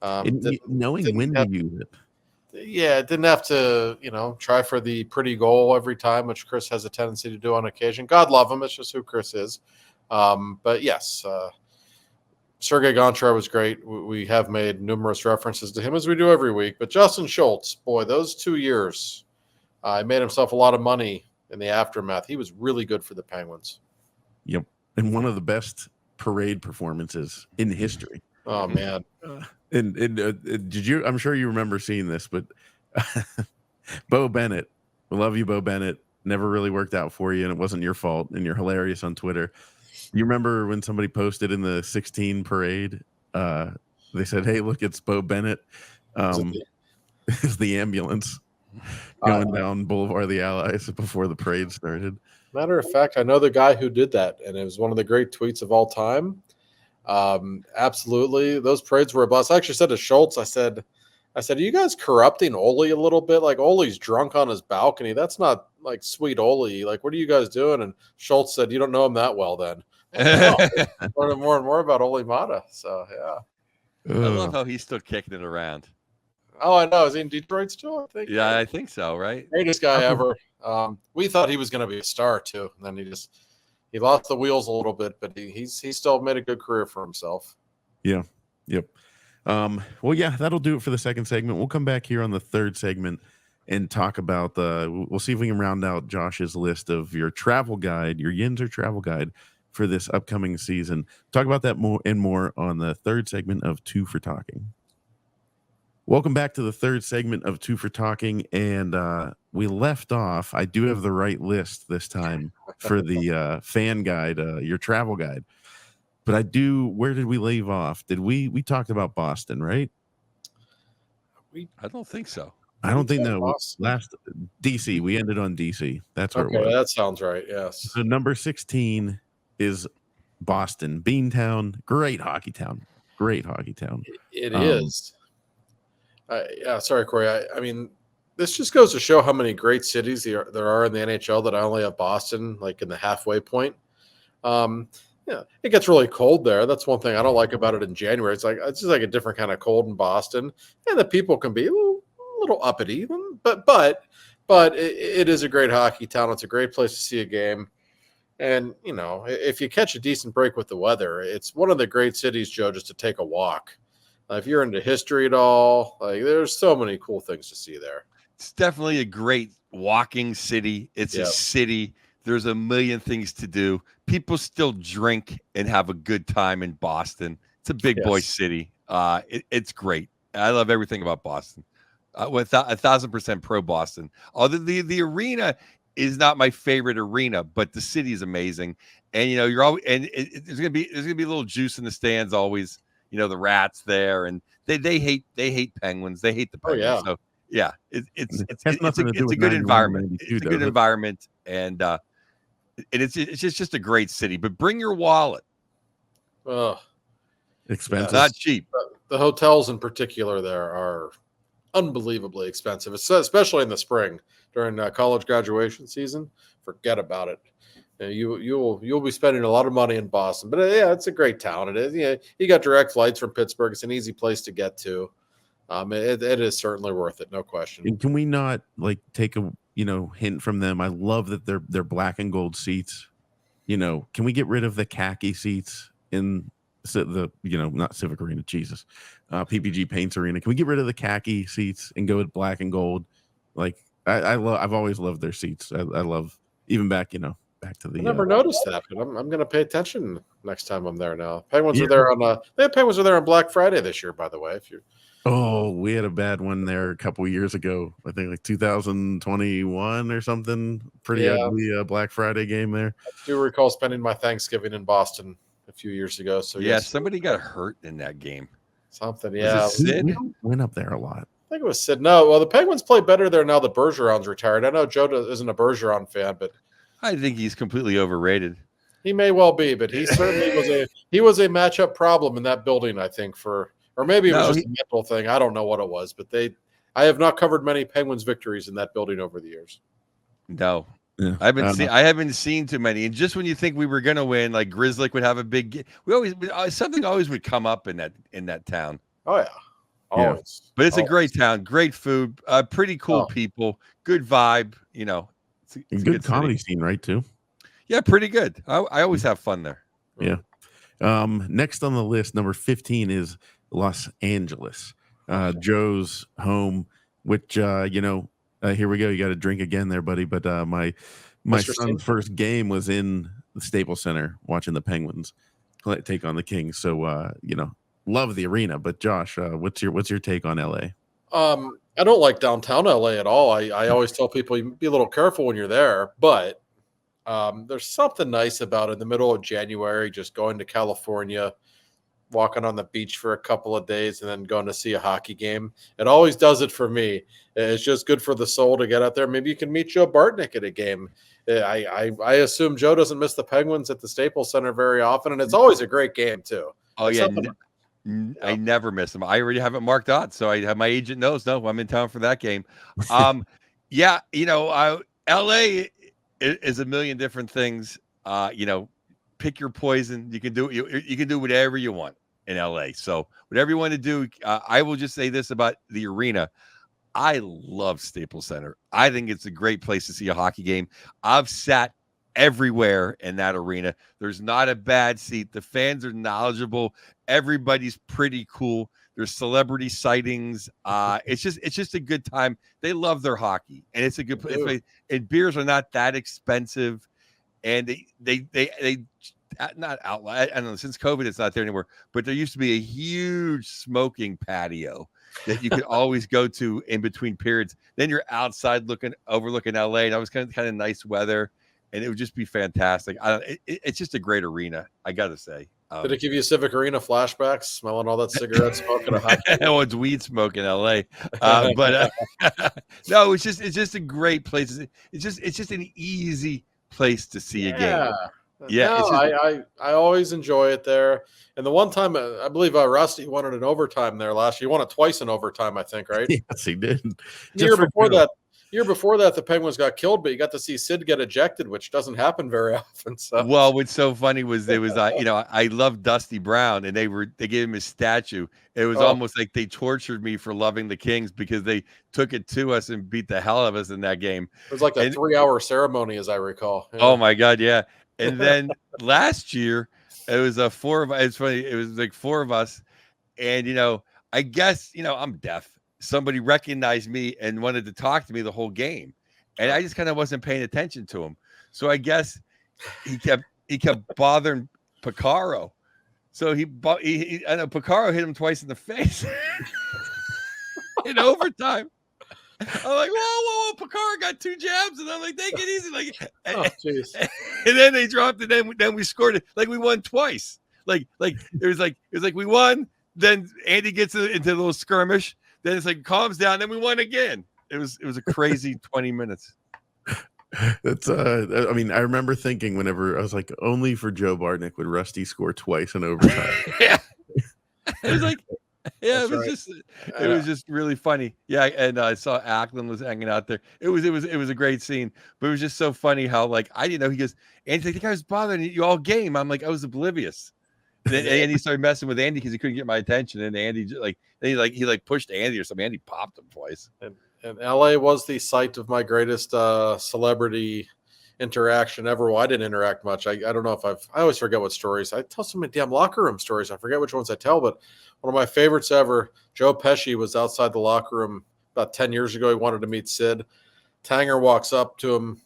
Knowing when to use it. Yeah, it didn't have to, try for the pretty goal every time, which Chris has a tendency to do on occasion. God love him. It's just who Chris is. But yes, Sergei Gonchar was great. We have made numerous references to him as we do every week. But Justin Schultz, boy, those 2 years, he made himself a lot of money in the aftermath. He was really good for the Penguins. Yep. And one of the best parade performances in history. Oh, man. And did you? I'm sure you remember seeing this, but Bo Bennett, we love you, Bo Bennett. Never really worked out for you, and it wasn't your fault. And you're hilarious on Twitter. You remember when somebody posted in the 16 parade? They said, "Hey, look, it's Bo Bennett. It's the ambulance going down Boulevard of the Allies before the parade started." Matter of fact, I know the guy who did that, and it was one of the great tweets of all time. Absolutely, those parades were a blast. I actually said to Schultz, I said, are you guys corrupting Ole a little bit? Like, Ole's drunk on his balcony. That's not like sweet Ole. Like, what are you guys doing? And Schultz said, you don't know him that well then. Learning more and more about Ole Mata. So yeah. I love how he's still kicking it around. Oh, I know. Is he in Detroit still? I think. Yeah, I think so, right? Greatest guy ever. We thought he was going to be a star too. And then he lost the wheels a little bit, but he still made a good career for himself. Yeah. Yep. Well, yeah, that'll do it for the second segment. We'll come back here on the third segment and talk about we'll see if we can round out Josh's list of your travel guide, your Yinzer travel guide for this upcoming season. Talk about that more and more on the third segment of Two for Talking. Welcome back to the third segment of Two for Talking. And we left off, I do have the right list this time for the fan guide, your travel guide. But where did we leave off? We talked about Boston, right? I don't think so. I don't think that was last DC. We ended on DC. That's where it was. That sounds right. Yes. So number 16 is Boston, Beantown. Great hockey town. It is. Sorry, Corey. I mean, this just goes to show how many great cities there are in the NHL that I only have Boston like in the halfway point. Yeah, it gets really cold there. That's one thing I don't like about it in January. It's just like a different kind of cold in Boston, and the people can be a little uppity, but it is a great hockey town. It's a great place to see a game. And, if you catch a decent break with the weather, it's one of the great cities, Joe, just to take a walk. If you're into history at all, there's so many cool things to see there. It's definitely a great walking city. It's a city. There's a million things to do. People still drink and have a good time in Boston. It's a big boy city. It's great. I love everything about Boston. 1,000% pro Boston. Although the arena is not my favorite arena, but the city is amazing. And you're always there's gonna be a little juice in the stands always. The rats there, and they hate Penguins. They hate the Penguins. Oh, yeah. So yeah, it's a good environment. It's a good environment, and it's just a great city. But bring your wallet. Expensive, not cheap. The hotels in particular there are unbelievably expensive, especially in the spring during college graduation season. Forget about it. You'll be spending a lot of money in Boston, but it's a great town. It is. You got direct flights from Pittsburgh. It's an easy place to get to. It is certainly worth it, no question. And can we not take a hint from them? I love that they're black and gold seats. Can we get rid of the khaki seats in the not Civic Arena, Jesus, PPG Paints Arena? Can we get rid of the khaki seats and go with black and gold? I've always loved their seats. I love even back back to the. I never noticed that, but I'm going to pay attention next time I'm there now. Penguins are there on Penguins are there on Black Friday this year, by the way. If you We had a bad one there a couple of years ago. I think like 2021 or something. Pretty ugly Black Friday game there. I do recall spending my Thanksgiving in Boston a few years ago. So yeah, somebody got hurt in that game. Something, We went up there a lot. I think it was Sid. No, well, the Penguins play better there now that Bergeron's retired. I know Joe isn't a Bergeron fan, but I think he's completely overrated. He may well be, but he certainly was a matchup problem in that building, I think, or maybe it was just a mental thing. I don't know what it was, but I have not covered many Penguins victories in that building over the years. No. Yeah. I haven't seen too many. And just when you think we were going to win, like Grizzly would have a big, something always would come up in that town. Oh yeah. Always. Yeah. But it's a great town, great food, pretty cool people, good vibe, it's a good comedy scene, right? Too. Yeah, pretty good. I always have fun there. Yeah. Next on the list, number 15 is Los Angeles. Joe's home, which here we go. You got to drink again there, buddy. But my son's first game was in the Staples Center watching the Penguins take on the Kings. So love the arena. But Josh, what's your take on LA? I don't like downtown LA at all. I always tell people you be a little careful when you're there, but there's something nice about it in the middle of January, just going to California, walking on the beach for a couple of days, and then going to see a hockey game. It always does it for me. It's just good for the soul to get out there. Maybe you can meet Joe Bartnick at a game. I assume Joe doesn't miss the Penguins at the Staples Center very often, and it's always a great game too. Oh yeah. I never miss them. I already have it marked out, so I have my agent knows. No, I'm in town for that game. LA is a million different things. Pick your poison. You can do whatever you want in LA. So whatever you want to do. I will just say this about the arena. I love Staples Center. I think it's a great place to see a hockey game. I've sat everywhere in that arena. There's not a bad seat. The fans are knowledgeable. Everybody's pretty cool. There's celebrity sightings. It's just a good time. They love their hockey, and it's a good place. And beers are not that expensive, and they not outlaw. I don't know, since COVID, it's not there anymore. But there used to be a huge smoking patio that you could always go to in between periods. Then you're outside overlooking LA, and that was kind of nice weather. And it would just be fantastic. It's just a great arena, I got to say. Did it give you Civic Arena flashbacks, smelling all that cigarette smoke and a hockey? No, it's weed smoke in LA. But no, it's just a great place. It's just an easy place to see a game. Yeah, no, I always enjoy it there. And the one time, I believe Rusty won it in overtime there last year. He won it twice in overtime, I think, right? Yes, he did. Year before that, the Penguins got killed, but you got to see Sid get ejected, which doesn't happen very often. So. Well, what's so funny was I love Dusty Brown, and they gave him his statue. It was almost like they tortured me for loving the Kings because they took it to us and beat the hell out of us in that game. It was like a 3-hour ceremony, as I recall. Yeah. Oh my God, yeah. And then last year, it was four of us. It's funny. It was like four of us, and I guess I'm deaf. Somebody recognized me and wanted to talk to me the whole game, and I just kind of wasn't paying attention to him. So I guess he kept bothering Picaro. So I know Picaro hit him twice in the face in overtime. I'm like, whoa, Picaro got 2 jabs, and I'm like, take it easy, like, and then they dropped it, and then we scored it, like we won twice, like it was like we won, then Andy gets into a little skirmish. Then it's like calms down. Then we won again. It was a crazy 20 minutes. That's I mean, I remember thinking whenever I was like, only for Joe Bartnick would Rusty score twice in overtime. Yeah, it was like, it was just really funny. Yeah, and I saw Ackland was hanging out there. It was a great scene, but it was just so funny how like I didn't know. He goes, Andy's like, the guy was bothering you all game. I'm like, I was oblivious. Then Andy started messing with Andy because he couldn't get my attention, and Andy he pushed Andy or something. Andy popped him twice. And LA was the site of my greatest celebrity interaction ever. Well, I didn't interact much. I don't know if I always forget what stories. I tell so many damn locker room stories. I forget which ones I tell, but one of my favorites ever, Joe Pesci was outside the locker room about 10 years ago. He wanted to meet Sid. Tanger walks up to him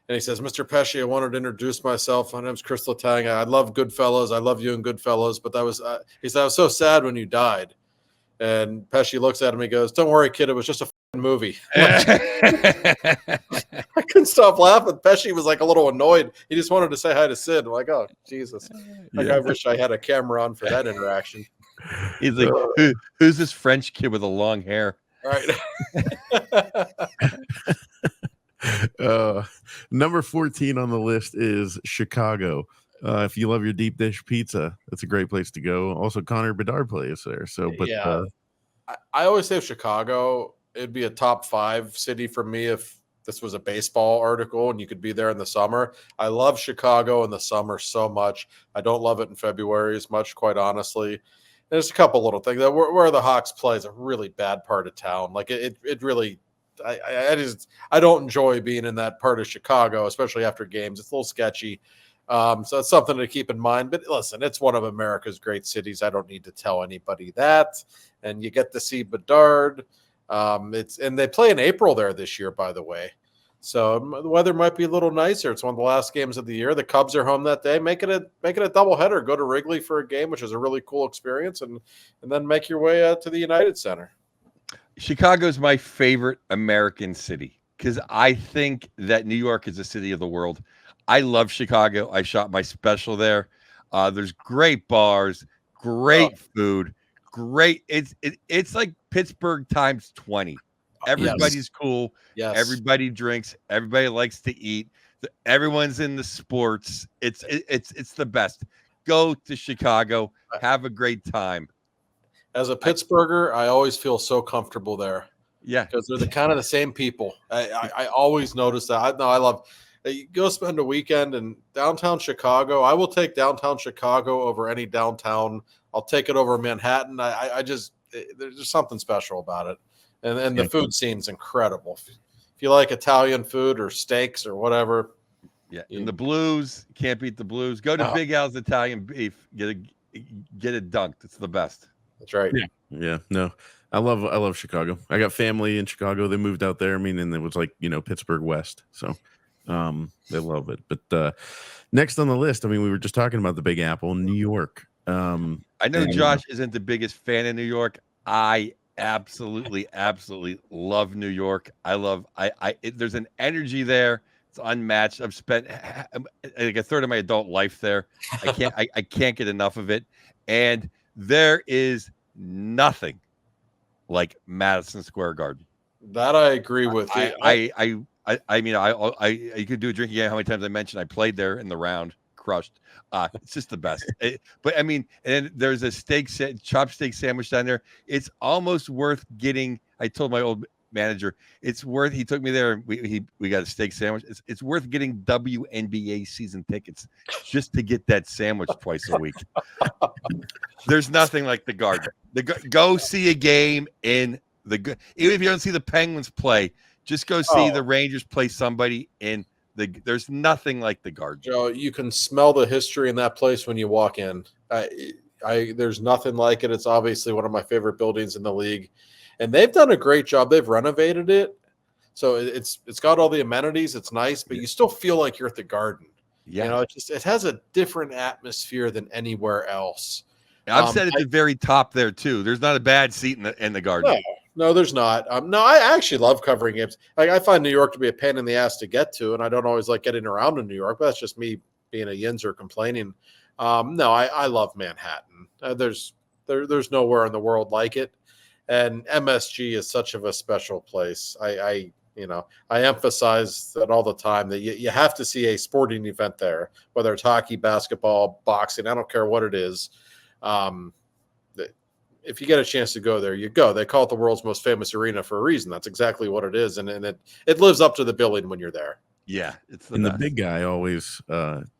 And he says, Mr. Pesci, I wanted to introduce myself. My name's Chris Letang. I love Goodfellas. I love you in Goodfellas. But he said, I was so sad when you died. And Pesci looks at him and goes, don't worry, kid. It was just a movie. I couldn't stop laughing. Pesci was like a little annoyed. He just wanted to say hi to Sid. I'm like, oh, Jesus. Like, I wish I had a camera on for that interaction. He's like, who's this French kid with the long hair? Right. Number 14 on the list is Chicago. If you love your deep dish pizza, that's a great place to go. Also, Connor Bedard plays there. So, but yeah, I always say Chicago, it'd be a top 5 city for me if this was a baseball article and you could be there in the summer. I love Chicago in the summer so much. I don't love it in February as much, quite honestly. There's a couple little things that where the Hawks play is a really bad part of town. Like it really, I don't enjoy being in that part of Chicago, especially after games. It's a little sketchy. So it's something to keep in mind. But listen, it's one of America's great cities. I don't need to tell anybody that. And you get to see Bedard. And they play in April there this year, by the way. So the weather might be a little nicer. It's one of the last games of the year. The Cubs are home that day. Make it a doubleheader. Go to Wrigley for a game, which is a really cool experience, and then make your way to the United Center. Chicago's my favorite American city because I think that New York is a city of the world. I love Chicago. I shot my special there. There's great bars, great food, great. It's like Pittsburgh times 20. Everybody's cool. Yes. Everybody drinks. Everybody likes to eat. Everyone's in the sports. It's the best. Go to Chicago. Have a great time. As a Pittsburgher, I always feel so comfortable there. Yeah, because they're kind of the same people. I always notice that. I love. You go spend a weekend in downtown Chicago. I will take downtown Chicago over any downtown. I'll take it over Manhattan. I just there's just something special about it. And the food scene's incredible. If you like Italian food or steaks or whatever. Yeah, and the Blues, can't beat the Blues. Go to Big Al's Italian Beef. Get it dunked. It's the best. That's right. Yeah. No, I love Chicago. I got family in Chicago. They moved out there. I mean, and it was like, Pittsburgh West. So they love it. But next on the list, I mean, we were just talking about the Big Apple, New York. I know Josh isn't the biggest fan of New York. I absolutely love New York. There's an energy there. It's unmatched. I've spent like a third of my adult life there. I can't get enough of it. And there is nothing like Madison Square Garden. That I agree with. I mean, you could do a drinking game. How many times I mentioned I played there in the round, crushed. It's just the best. But I mean, and there's a chopped steak sandwich down there. It's almost worth getting. I told my old manager, it's worth. He took me there. And we got a steak sandwich. It's worth getting WNBA season tickets just to get that sandwich twice a week. There's nothing like the Garden. Go see a game in the good. Even if you don't see the Penguins play, just go see the Rangers play somebody in. There's nothing like the Garden. Joe, you can smell the history in that place when you walk in. There's nothing like it. It's obviously one of my favorite buildings in the league, and they've done a great job. They've renovated it, so it's got all the amenities. It's nice, but you still feel like you're at the Garden. Yeah, it has a different atmosphere than anywhere else. I've said at the very top there too. There's not a bad seat in the Garden. No, there's not. No, I actually love covering games. I find New York to be a pain in the ass to get to, and I don't always like getting around in New York, but that's just me being a Yinzer complaining. No, I love Manhattan. There's nowhere in the world like it, and MSG is such of a special place. I emphasize that all the time that you have to see a sporting event there, whether it's hockey, basketball, boxing. I don't care what it is. If you get a chance to go there, you go. They call it the world's most famous arena for a reason. That's exactly what it is, and it lives up to the billing when you're there. Yeah, it's the big guy always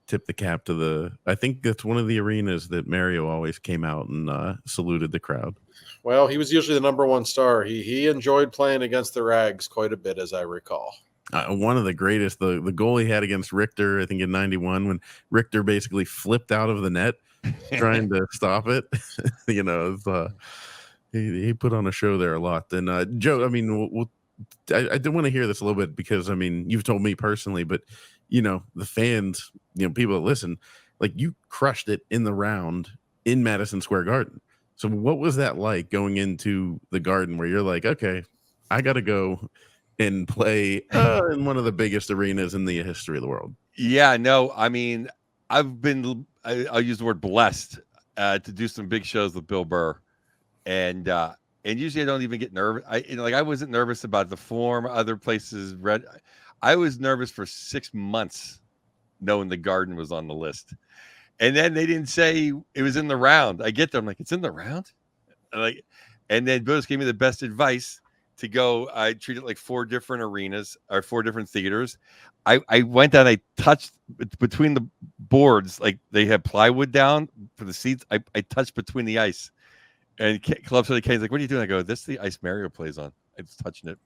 tipped the cap to the. I think that's one of the arenas that Mario always came out and saluted the crowd. Well, he was usually the number one star. He enjoyed playing against the Rags quite a bit, as I recall. One of the greatest, the goal he had against Richter, I think in '91, when Richter basically flipped out of the net trying to stop it. He put on a show there a lot. And Joe, I mean, I did want to hear this a little bit because, I mean, you've told me personally, but the fans, people that listen, like you crushed it in the round in Madison Square Garden. So what was that like going into the Garden where you're like, okay, I got to go and play in one of the biggest arenas in the history of the world? Yeah, no, I mean, I'll use the word blessed to do some big shows with Bill Burr. And usually I don't even get nervous. I wasn't nervous about the Forum, other places. I was nervous for 6 months knowing the Garden was on the list. And then they didn't say it was in the round. I get there, I'm like, it's in the round? And then Bill just gave me the best advice to go. I treat it like 4 different arenas or 4 different theaters. I went down, I touched between the boards, like they had plywood down for the seats. I touched between the ice. And Club Soda Kane's like, what are you doing? I go, this is the ice Mario plays on. I was touching it.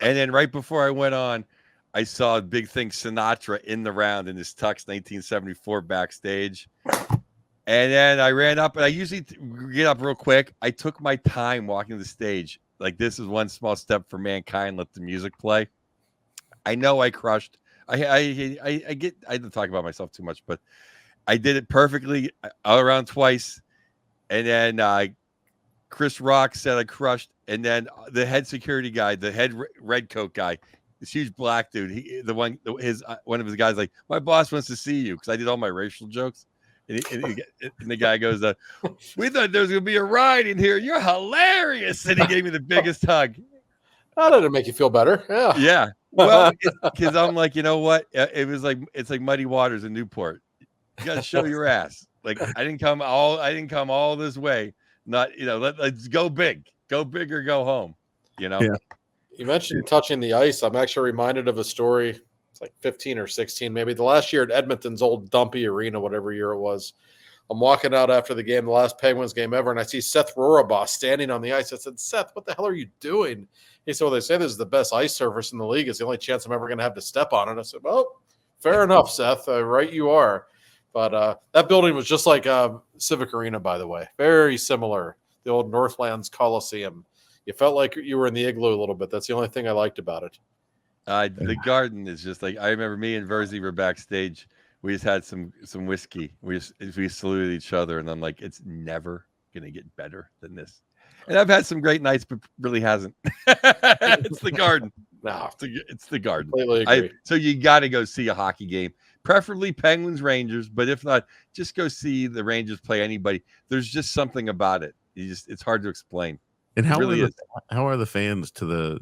And then right before I went on, I saw a big thing, Sinatra in the round in his tux, 1974 backstage. And then I ran up, and I usually get up real quick. I took my time walking the stage. Like, this is one small step for mankind. Let the music play. I know I crushed. I didn't talk about myself too much, but I did it perfectly all around twice. And then Chris Rock said I crushed. And then the head security guy, the head red coat guy, this huge black dude, one of his guys, like, my boss wants to see you, because I did all my racial jokes. And the guy goes, we thought there was going to be a ride in here. You're hilarious. And he gave me the biggest hug. How did it make you feel better? Yeah. Yeah. Well, because I'm like, you know what? It's like muddy waters in Newport. You got to show your ass. Like, I didn't come all this way. Not, let's go big, or go home. Yeah. You mentioned touching the ice. I'm actually reminded of a story. It's like 15 or 16, maybe the last year at Edmonton's old Dumpy Arena, whatever year it was. I'm walking out after the game, the last Penguins game ever, and I see Seth Rorabaugh standing on the ice. I said, Seth, what the hell are you doing? He said, well, they say this is the best ice surface in the league. It's the only chance I'm ever going to have to step on it. I said, well, fair enough, Seth. Right you are. But that building was just like Civic Arena, by the way. Very similar. The old Northlands Coliseum. You felt like you were in the igloo a little bit. That's the only thing I liked about it. The Garden is just like, I remember me and Verzi were backstage. We just had some whiskey. We saluted each other, and I'm like, it's never gonna get better than this. And I've had some great nights, but really hasn't. It's the Garden. No, it's the Garden. Completely agree. So you got to go see a hockey game, preferably Penguins Rangers. But if not, just go see the Rangers play anybody. There's just something about it. It's hard to explain. And how are the fans to the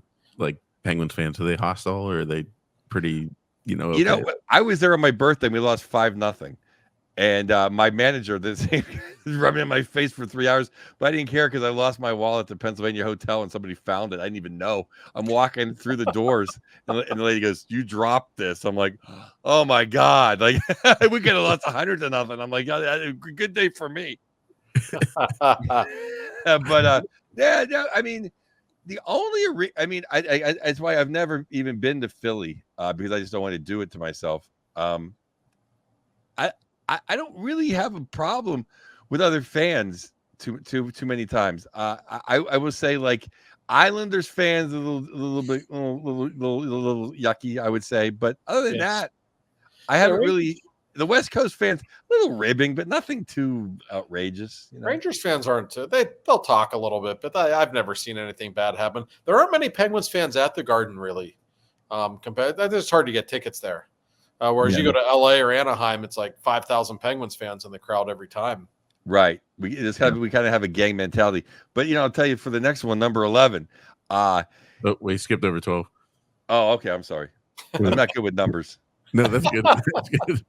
Penguins fans? Are they hostile, or are they pretty? Okay? I was there on my birthday. And we lost 5-0, and my manager was rubbing in my face for 3 hours, but I didn't care because I lost my wallet at the Pennsylvania hotel and somebody found it. I didn't even know. I'm walking through the doors, and the lady goes, "You dropped this." I'm like, "Oh my god!" Like, we could have lost 100-0. I'm like, "Good day for me." But yeah, no, I mean, the only that's why I've never even been to Philly, because I just don't want to do it to myself. I don't really have a problem with other fans too many times. I will say, like, Islanders fans a little bit little yucky, I would say, but other than that, I haven't really. The West Coast fans, a little ribbing, but nothing too outrageous. Rangers fans aren't. They'll talk a little bit, but I've never seen anything bad happen. There aren't many Penguins fans at the Garden, really. It's hard to get tickets there. Whereas you go to LA or Anaheim, it's like 5,000 Penguins fans in the crowd every time. Right. We kind of have a gang mentality. But I'll tell you, for the next one, number 11. We skipped over 12. Oh, okay. I'm sorry. I'm not good with numbers. No, that's good. That's good.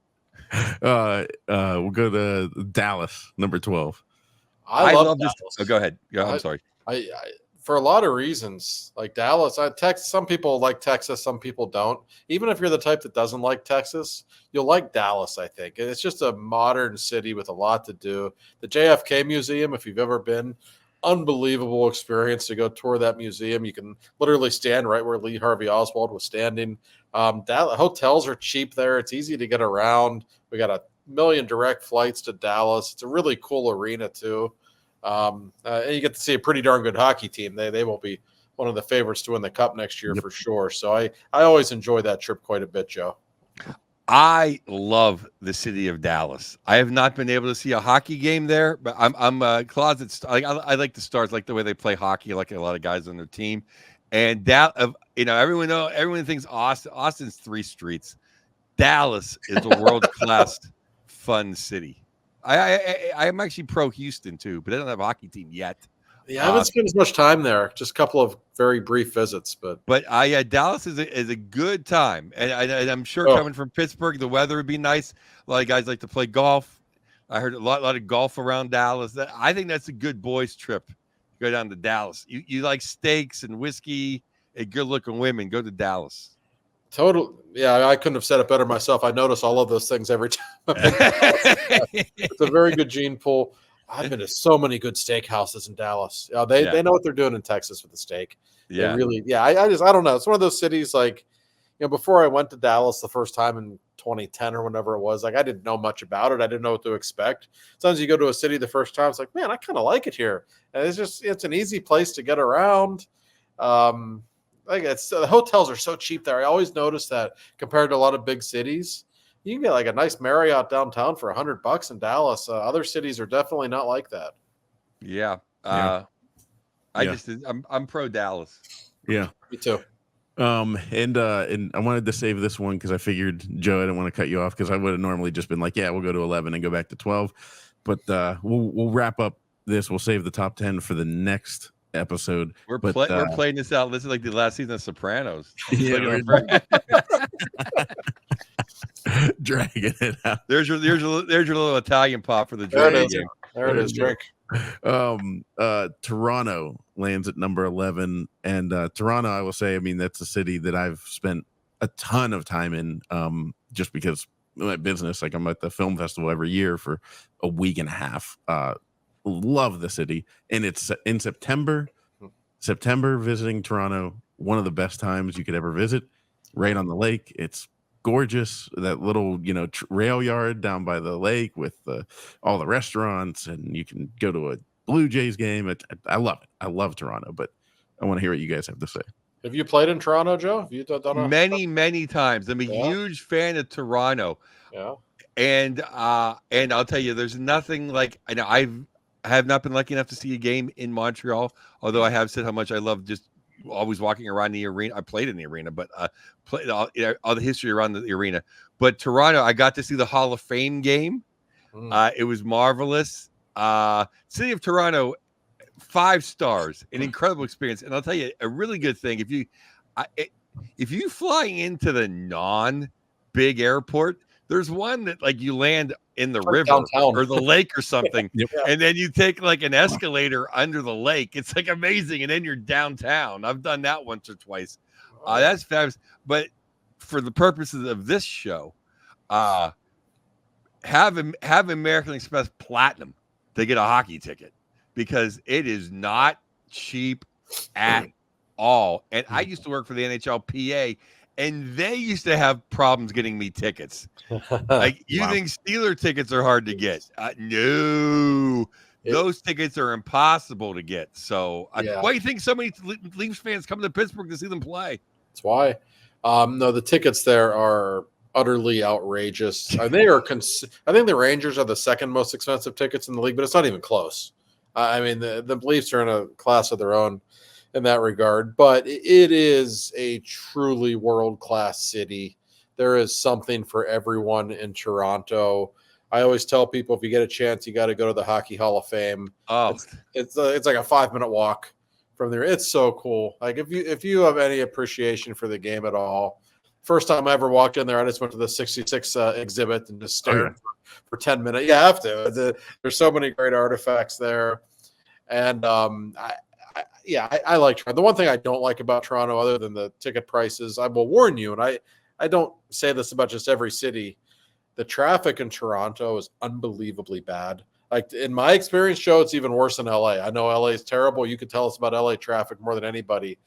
We'll go to Dallas, number 12. I love this. Oh, go ahead. I'm sorry. I for a lot of reasons, like Dallas, some people like Texas, some people don't. Even if you're the type that doesn't like Texas, you'll like Dallas, I think. It's just a modern city with a lot to do. The JFK Museum, if you've ever been, unbelievable experience to go tour that museum. You can literally stand right where Lee Harvey Oswald was standing. Hotels are cheap there. It's easy to get around. We got 1 million direct flights to Dallas. It's a really cool arena too. And you get to see a pretty darn good hockey team. They won't be one of the favorites to win the Cup next year for sure. So I always enjoy that trip quite a bit, Joe. I love the city of Dallas. I have not been able to see a hockey game there, but I'm a closet. I like the Stars, like the way they play hockey, like a lot of guys on their team. And everyone thinks Austin's 3 streets. Dallas is a world class fun city. I'm actually pro Houston too, but they don't have a hockey team yet. Yeah, I haven't spent as much time there. Just a couple of very brief visits, but yeah, Dallas is a good time, and I'm sure coming from Pittsburgh, the weather would be nice. A lot of guys like to play golf. I heard a lot of golf around Dallas. I think that's a good boys trip. Go down to Dallas. You like steaks and whiskey and good looking women. Go to Dallas. Total. Yeah, I couldn't have said it better myself. I notice all of those things every time. It's a very good gene pool. I've been to so many good steakhouses in Dallas. They know what they're doing in Texas with the steak. Yeah, they really. Yeah, I don't know. It's one of those cities like, before I went to Dallas the first time in 2010 or whenever it was, like I didn't know much about it. I didn't know what to expect. Sometimes you go to a city the first time, it's like, man, I kind of like it here. And it's an easy place to get around. The hotels are so cheap there. I always notice that compared to a lot of big cities. You can get like a nice Marriott downtown for $100 in Dallas. Other cities are definitely not like that. Yeah. I'm pro Dallas. Yeah. Me too. And I wanted to save this one because I figured, Joe, I didn't want to cut you off because I would have normally just been like, yeah, we'll go to 11 and go back to 12. But we'll wrap up this. We'll save the top 10 for the next episode. We're playing this out. This is like the last season of Sopranos. Yeah, dragging it out. There's your little Italian pop for the drag game. There it is, Drake. Toronto lands at number 11, and Toronto, I will say, I mean, that's a city that I've spent a ton of time in, just because of my business. Like I'm at the film festival every year for a week and a half. Love the city, and it's in September visiting Toronto, one of the best times you could ever visit, right on the lake. It's gorgeous, that little rail yard down by the lake with all the restaurants, and you can go to a Blue Jays game. I love it. I love Toronto, but I want to hear what you guys have to say. Have you played in Toronto, Joe? Have you done many times? I'm a huge fan of Toronto. Yeah, and I'll tell you, there's nothing like I have not been lucky enough to see a game in Montreal, although I have said how much I love just always walking around the arena. I played in the arena, but played all the history around the arena. But Toronto, I got to see the Hall of Fame game. It was marvelous. City of Toronto, 5 stars, an incredible experience. And I'll tell you a really good thing. If you fly into the non-big airport, there's one that like you land in the river downtown or the lake or something. Yep. And then you take like an escalator under the lake. It's like amazing. And then you're downtown. I've done that once or twice. That's fabulous. But for the purposes of this show, have American Express Platinum to get a hockey ticket, because it is not cheap at all. And I used to work for the NHLPA, and they used to have problems getting me tickets. Like, you think Steeler tickets are hard to get? No, those tickets are impossible to get. So why do you think so many Leafs fans come to Pittsburgh to see them play? That's why. No, the tickets there are utterly outrageous. I think the Rangers are the second most expensive tickets in the league, but it's not even close. I mean, the Leafs are in a class of their own in that regard, but it is a truly world-class city. There is something for everyone in Toronto. I always tell people, if you get a chance, you got to go to the Hockey Hall of Fame. Oh, it's like a 5-minute walk from there. It's so cool. Like, if you have any appreciation for the game at all, first time I ever walked in there, I just went to the 66 exhibit and just stared for 10 minutes. You have to. There's so many great artifacts there. And I like Toronto. The one thing I don't like about Toronto, other than the ticket prices, I will warn you, and I don't say this about just every city, the traffic in Toronto is unbelievably bad. Like, in my experience, Joe, it's even worse than LA. I know LA is terrible. You could tell us about LA traffic more than anybody.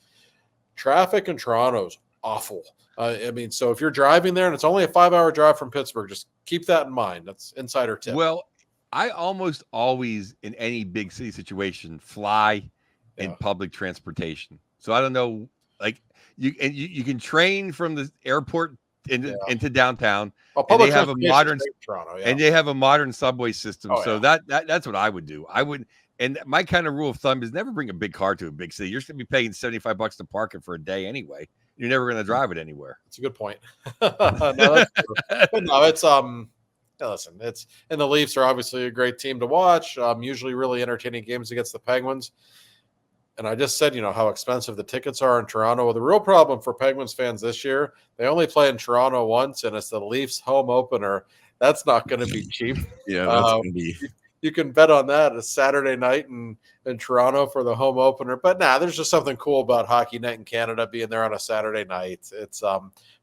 Traffic in Toronto is awful. I mean, so if you're driving there and it's only a 5-hour drive from Pittsburgh, just keep that in mind. That's insider tip. Well, I almost always, in any big city situation, fly in public transportation. So I don't know. Like you can train from the airport into downtown, Well, and they public have a transportation modern is great in Toronto. Yeah. and they have a modern subway system. Oh, So yeah. that's what I would do. I would. And my kind of rule of thumb is never bring a big car to a big city. You're going to be paying $75 to park it for a day anyway. You're never going to drive it anywhere. That's a good point. No, that's true. But no, it's yeah, listen, it's and the Leafs are obviously a great team to watch. Usually really entertaining games against the Penguins. And I just said, how expensive the tickets are in Toronto. Well, the real problem for Penguins fans this year, they only play in Toronto once, and it's the Leafs home opener. That's not going to be cheap. Yeah, that's going to be. You can bet on that. It's Saturday night in Toronto for the home opener. But there's just something cool about Hockey Night in Canada being there on a Saturday night. It's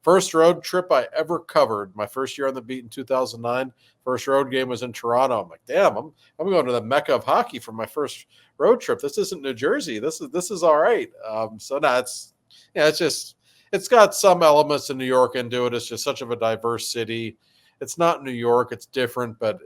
first road trip I ever covered. My first year on the beat in 2009. First road game was in Toronto. I'm like, damn, I'm going to the mecca of hockey for my first road trip. This isn't New Jersey. This is all right. It's got some elements in New York into it. It's just such of a diverse city. It's not New York. It's different, but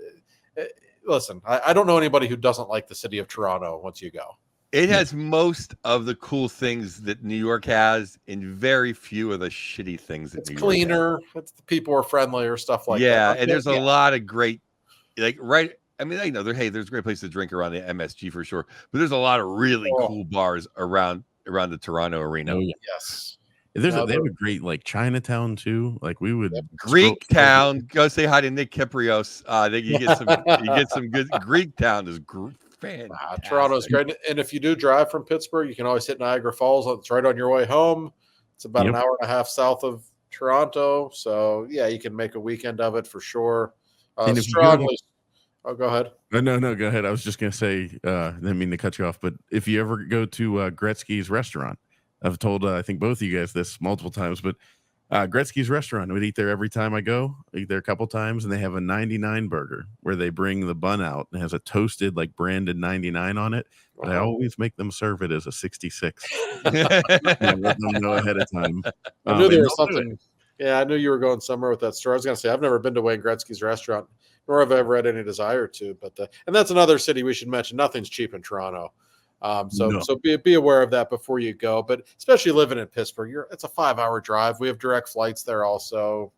listen, I don't know anybody who doesn't like the city of Toronto once you go. It has most of the cool things that New York has, and very few of the shitty things that It's New cleaner. York the people are friendlier, stuff like that. Yeah, and there's a lot of great, right. I mean, there's great places to drink around the MSG for sure, but there's a lot of really cool bars around the Toronto arena. Oh, yeah. Yes. They have a great Chinatown too. Like we would Greek Town. Go say hi to Nick Kiprios. You get some good Greek Town is fantastic. Toronto's great, and if you do drive from Pittsburgh, you can always hit Niagara Falls. It's right on your way home. It's about an hour and a half south of Toronto, so yeah, you can make a weekend of it for sure. Strongly. Oh, go ahead. No, go ahead. I was just gonna say, didn't mean to cut you off, but if you ever go to Gretzky's restaurant, I've told I think both of you guys this multiple times, but Gretzky's restaurant, I would eat there every time I go. I eat there a couple times, and they have a 99 burger where they bring the bun out and has a toasted branded 99 on it. But I always make them serve it as a 66. And I let them know ahead of time. I knew there was something. Yeah, I knew you were going somewhere with that story. I was going to say I've never been to Wayne Gretzky's restaurant, nor have I ever had any desire to. But and that's another city we should mention. Nothing's cheap in Toronto. So be aware of that before you go, but especially living in Pittsburgh, it's a 5-hour drive. We have direct flights there also.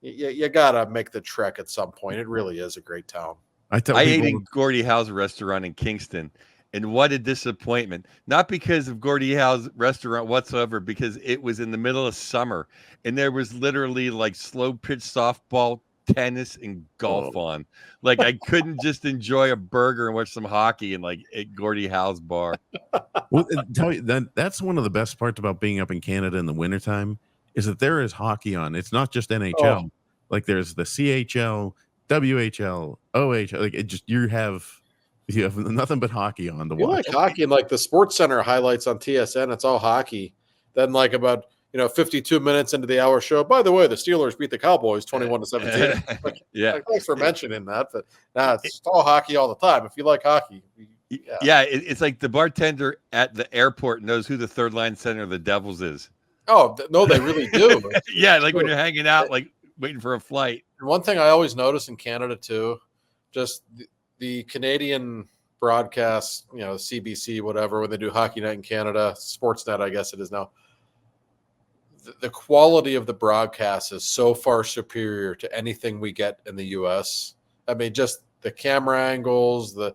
You gotta make the trek at some point. It really is a great town. I ate in Gordie Howe's restaurant in Kingston, and what a disappointment. Not because of Gordie Howe's restaurant whatsoever, because it was in the middle of summer, and there was literally slow pitch softball, tennis, and golf on. I couldn't just enjoy a burger and watch some hockey at Gordie Howe's bar. Well, tell you that's one of the best parts about being up in Canada in the wintertime is that there is hockey on. It's not just NHL. There's the CHL, WHL, OHL. You have nothing but hockey on the watch. You like hockey, and the Sports Center highlights on TSN, it's all hockey. Then about 52 minutes into the hour show. By the way, the Steelers beat the Cowboys 21-17. Yeah. Thanks for mentioning that. But it's all hockey all the time. If you like hockey. Yeah, it's like the bartender at the airport knows who the third line center of the Devils is. Oh, no, they really do. Yeah, when you're hanging out, waiting for a flight. And one thing I always notice in Canada too, just the Canadian broadcast, CBC, whatever, when they do Hockey Night in Canada, Sportsnet, I guess it is now. The quality of the broadcast is so far superior to anything we get in the U.S. I mean, just the camera angles, the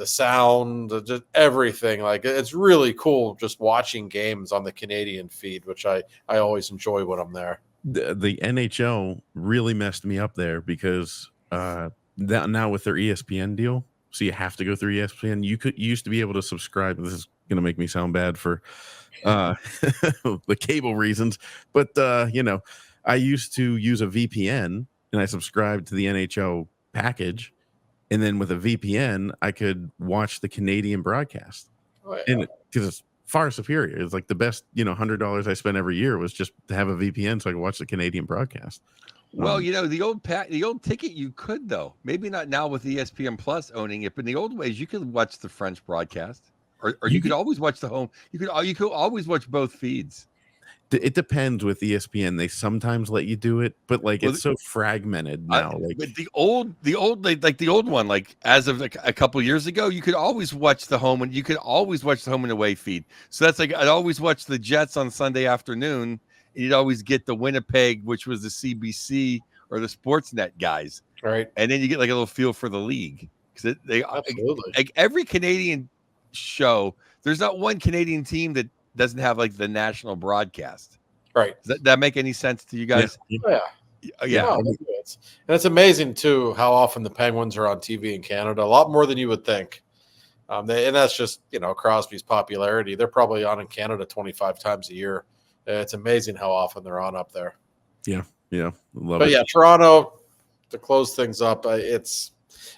sound, just everything. It's really cool just watching games on the Canadian feed, which I always enjoy when I'm there. The NHL really messed me up there because now with their ESPN deal, so you have to go through ESPN. You used to be able to subscribe. This is going to make me sound bad for the cable reasons, but I used to use a VPN and I subscribed to the NHL package, and then with a VPN I could watch the Canadian broadcast. And because it's far superior. It's the best $100 I spent every year was just to have a VPN so I could watch the Canadian broadcast. Well, the old ticket you could, though, maybe not now with ESPN Plus owning it, but in the old ways you could watch the French broadcast. Or you could always watch the home. You could always watch both feeds. It depends with ESPN. They sometimes let you do it, but like it's so fragmented now. But the old like the old one, like as of like a couple years ago, you could always watch the home and away feed. So that's like I'd always watch the Jets on Sunday afternoon, and you'd always get the Winnipeg, which was the CBC or the Sportsnet guys, right? And then you get like a little feel for the league because they absolutely like every Canadian show. There's not one Canadian team that doesn't have like the national broadcast. Right. Does that make any sense to you guys? Yeah. And it's amazing too how often the Penguins are on TV in Canada. A lot more than you would think. And that's just Crosby's popularity. They're probably on in Canada 25 times a year. It's amazing how often they're on up there. Yeah. Love but it. Yeah, Toronto, to close things up, it's.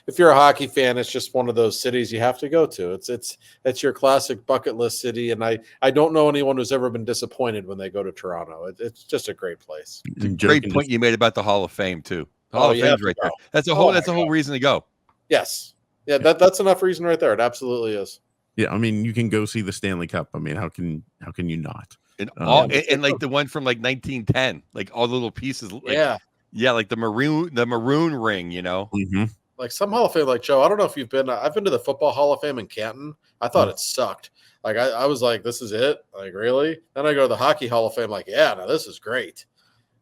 If you're a hockey fan, it's just one of those cities you have to go to. It's your classic bucket list city, and I don't know anyone who's ever been disappointed when they go to Toronto. It's just a great place. Great point you made about the Hall of Fame too. The Hall of Fame's right there. That's a whole reason to go. Yes, yeah, that's enough reason right there. It absolutely is. Yeah, I mean, you can go see the Stanley Cup. I mean, how can you not? And like the one from like 1910, like all the little pieces. Like, like the maroon ring. Mm-hmm. Like some Hall of Fame, like Joe, I don't know if you've been. I've been to the Football Hall of Fame in Canton. I thought it sucked. Like I was like, this is it. Like really? Then I go to the Hockey Hall of Fame. Like no, this is great.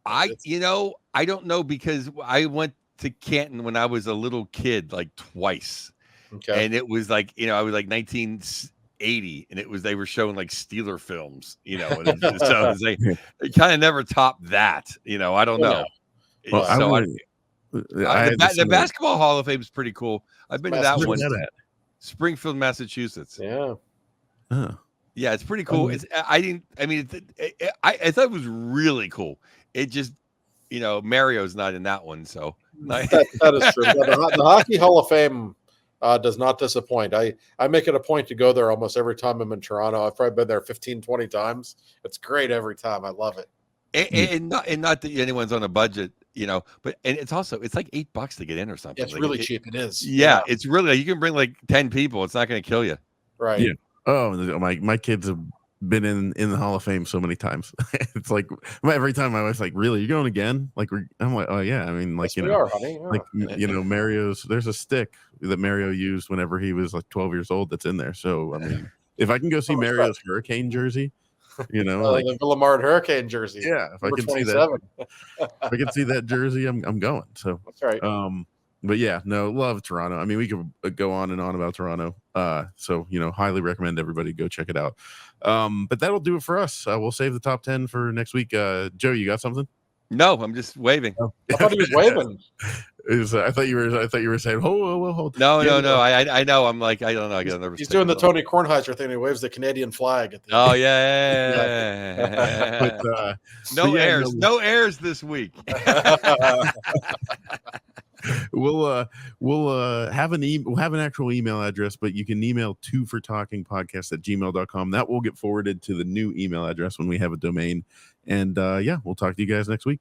I don't know because I went to Canton when I was a little kid, like twice. Okay. And it was like I was like 1980, and they were showing like Steeler films. And so it kind of never topped that. I don't know. Well, the Basketball Hall of Fame is pretty cool. I've been to that one. Springfield, Massachusetts. Yeah. Yeah, it's pretty cool. I thought it was really cool. It just, Mario's not in that one. So that is true. The Hockey Hall of Fame does not disappoint. I make it a point to go there almost every time I'm in Toronto. I've probably been there 15, 20 times. It's great every time. I love it. And not that anyone's on a budget, but it's like $8 to get in or something. Yeah, it's really cheap. It is. Yeah, it's really, you can bring like 10 people. It's not going to kill you. Right. Yeah. Oh, my kids have been in the Hall of Fame so many times. It's like every time my wife's like, "Really, you're going again?" Like I'm like, "Oh yeah." I mean, like yes, we are, honey. Yeah. Like Mario's. There's a stick that Mario used whenever he was like 12 years old. That's in there. So I mean, if I can go see Mario's Hurricane jersey. Like the Villamard Hurricane jersey. Yeah, if I can see that, if I can see that jersey, I'm going. So that's right. But yeah, no, love Toronto. I mean, we could go on and on about Toronto. So highly recommend everybody go check it out. But that'll do it for us. We'll save the top 10 for next week. Joe, you got something? No, I'm just waving. Oh. I thought he was waving. I thought you were saying, hold. No. I know. I'm like, I don't know. I get nervous. He's doing the Tony Kornheiser thing. He waves the Canadian flag. Yeah. But, no airs this week. We'll have an actual email address, but you can email twofortalkingpodcast@gmail.com. That will get forwarded to the new email address when we have a domain. And we'll talk to you guys next week.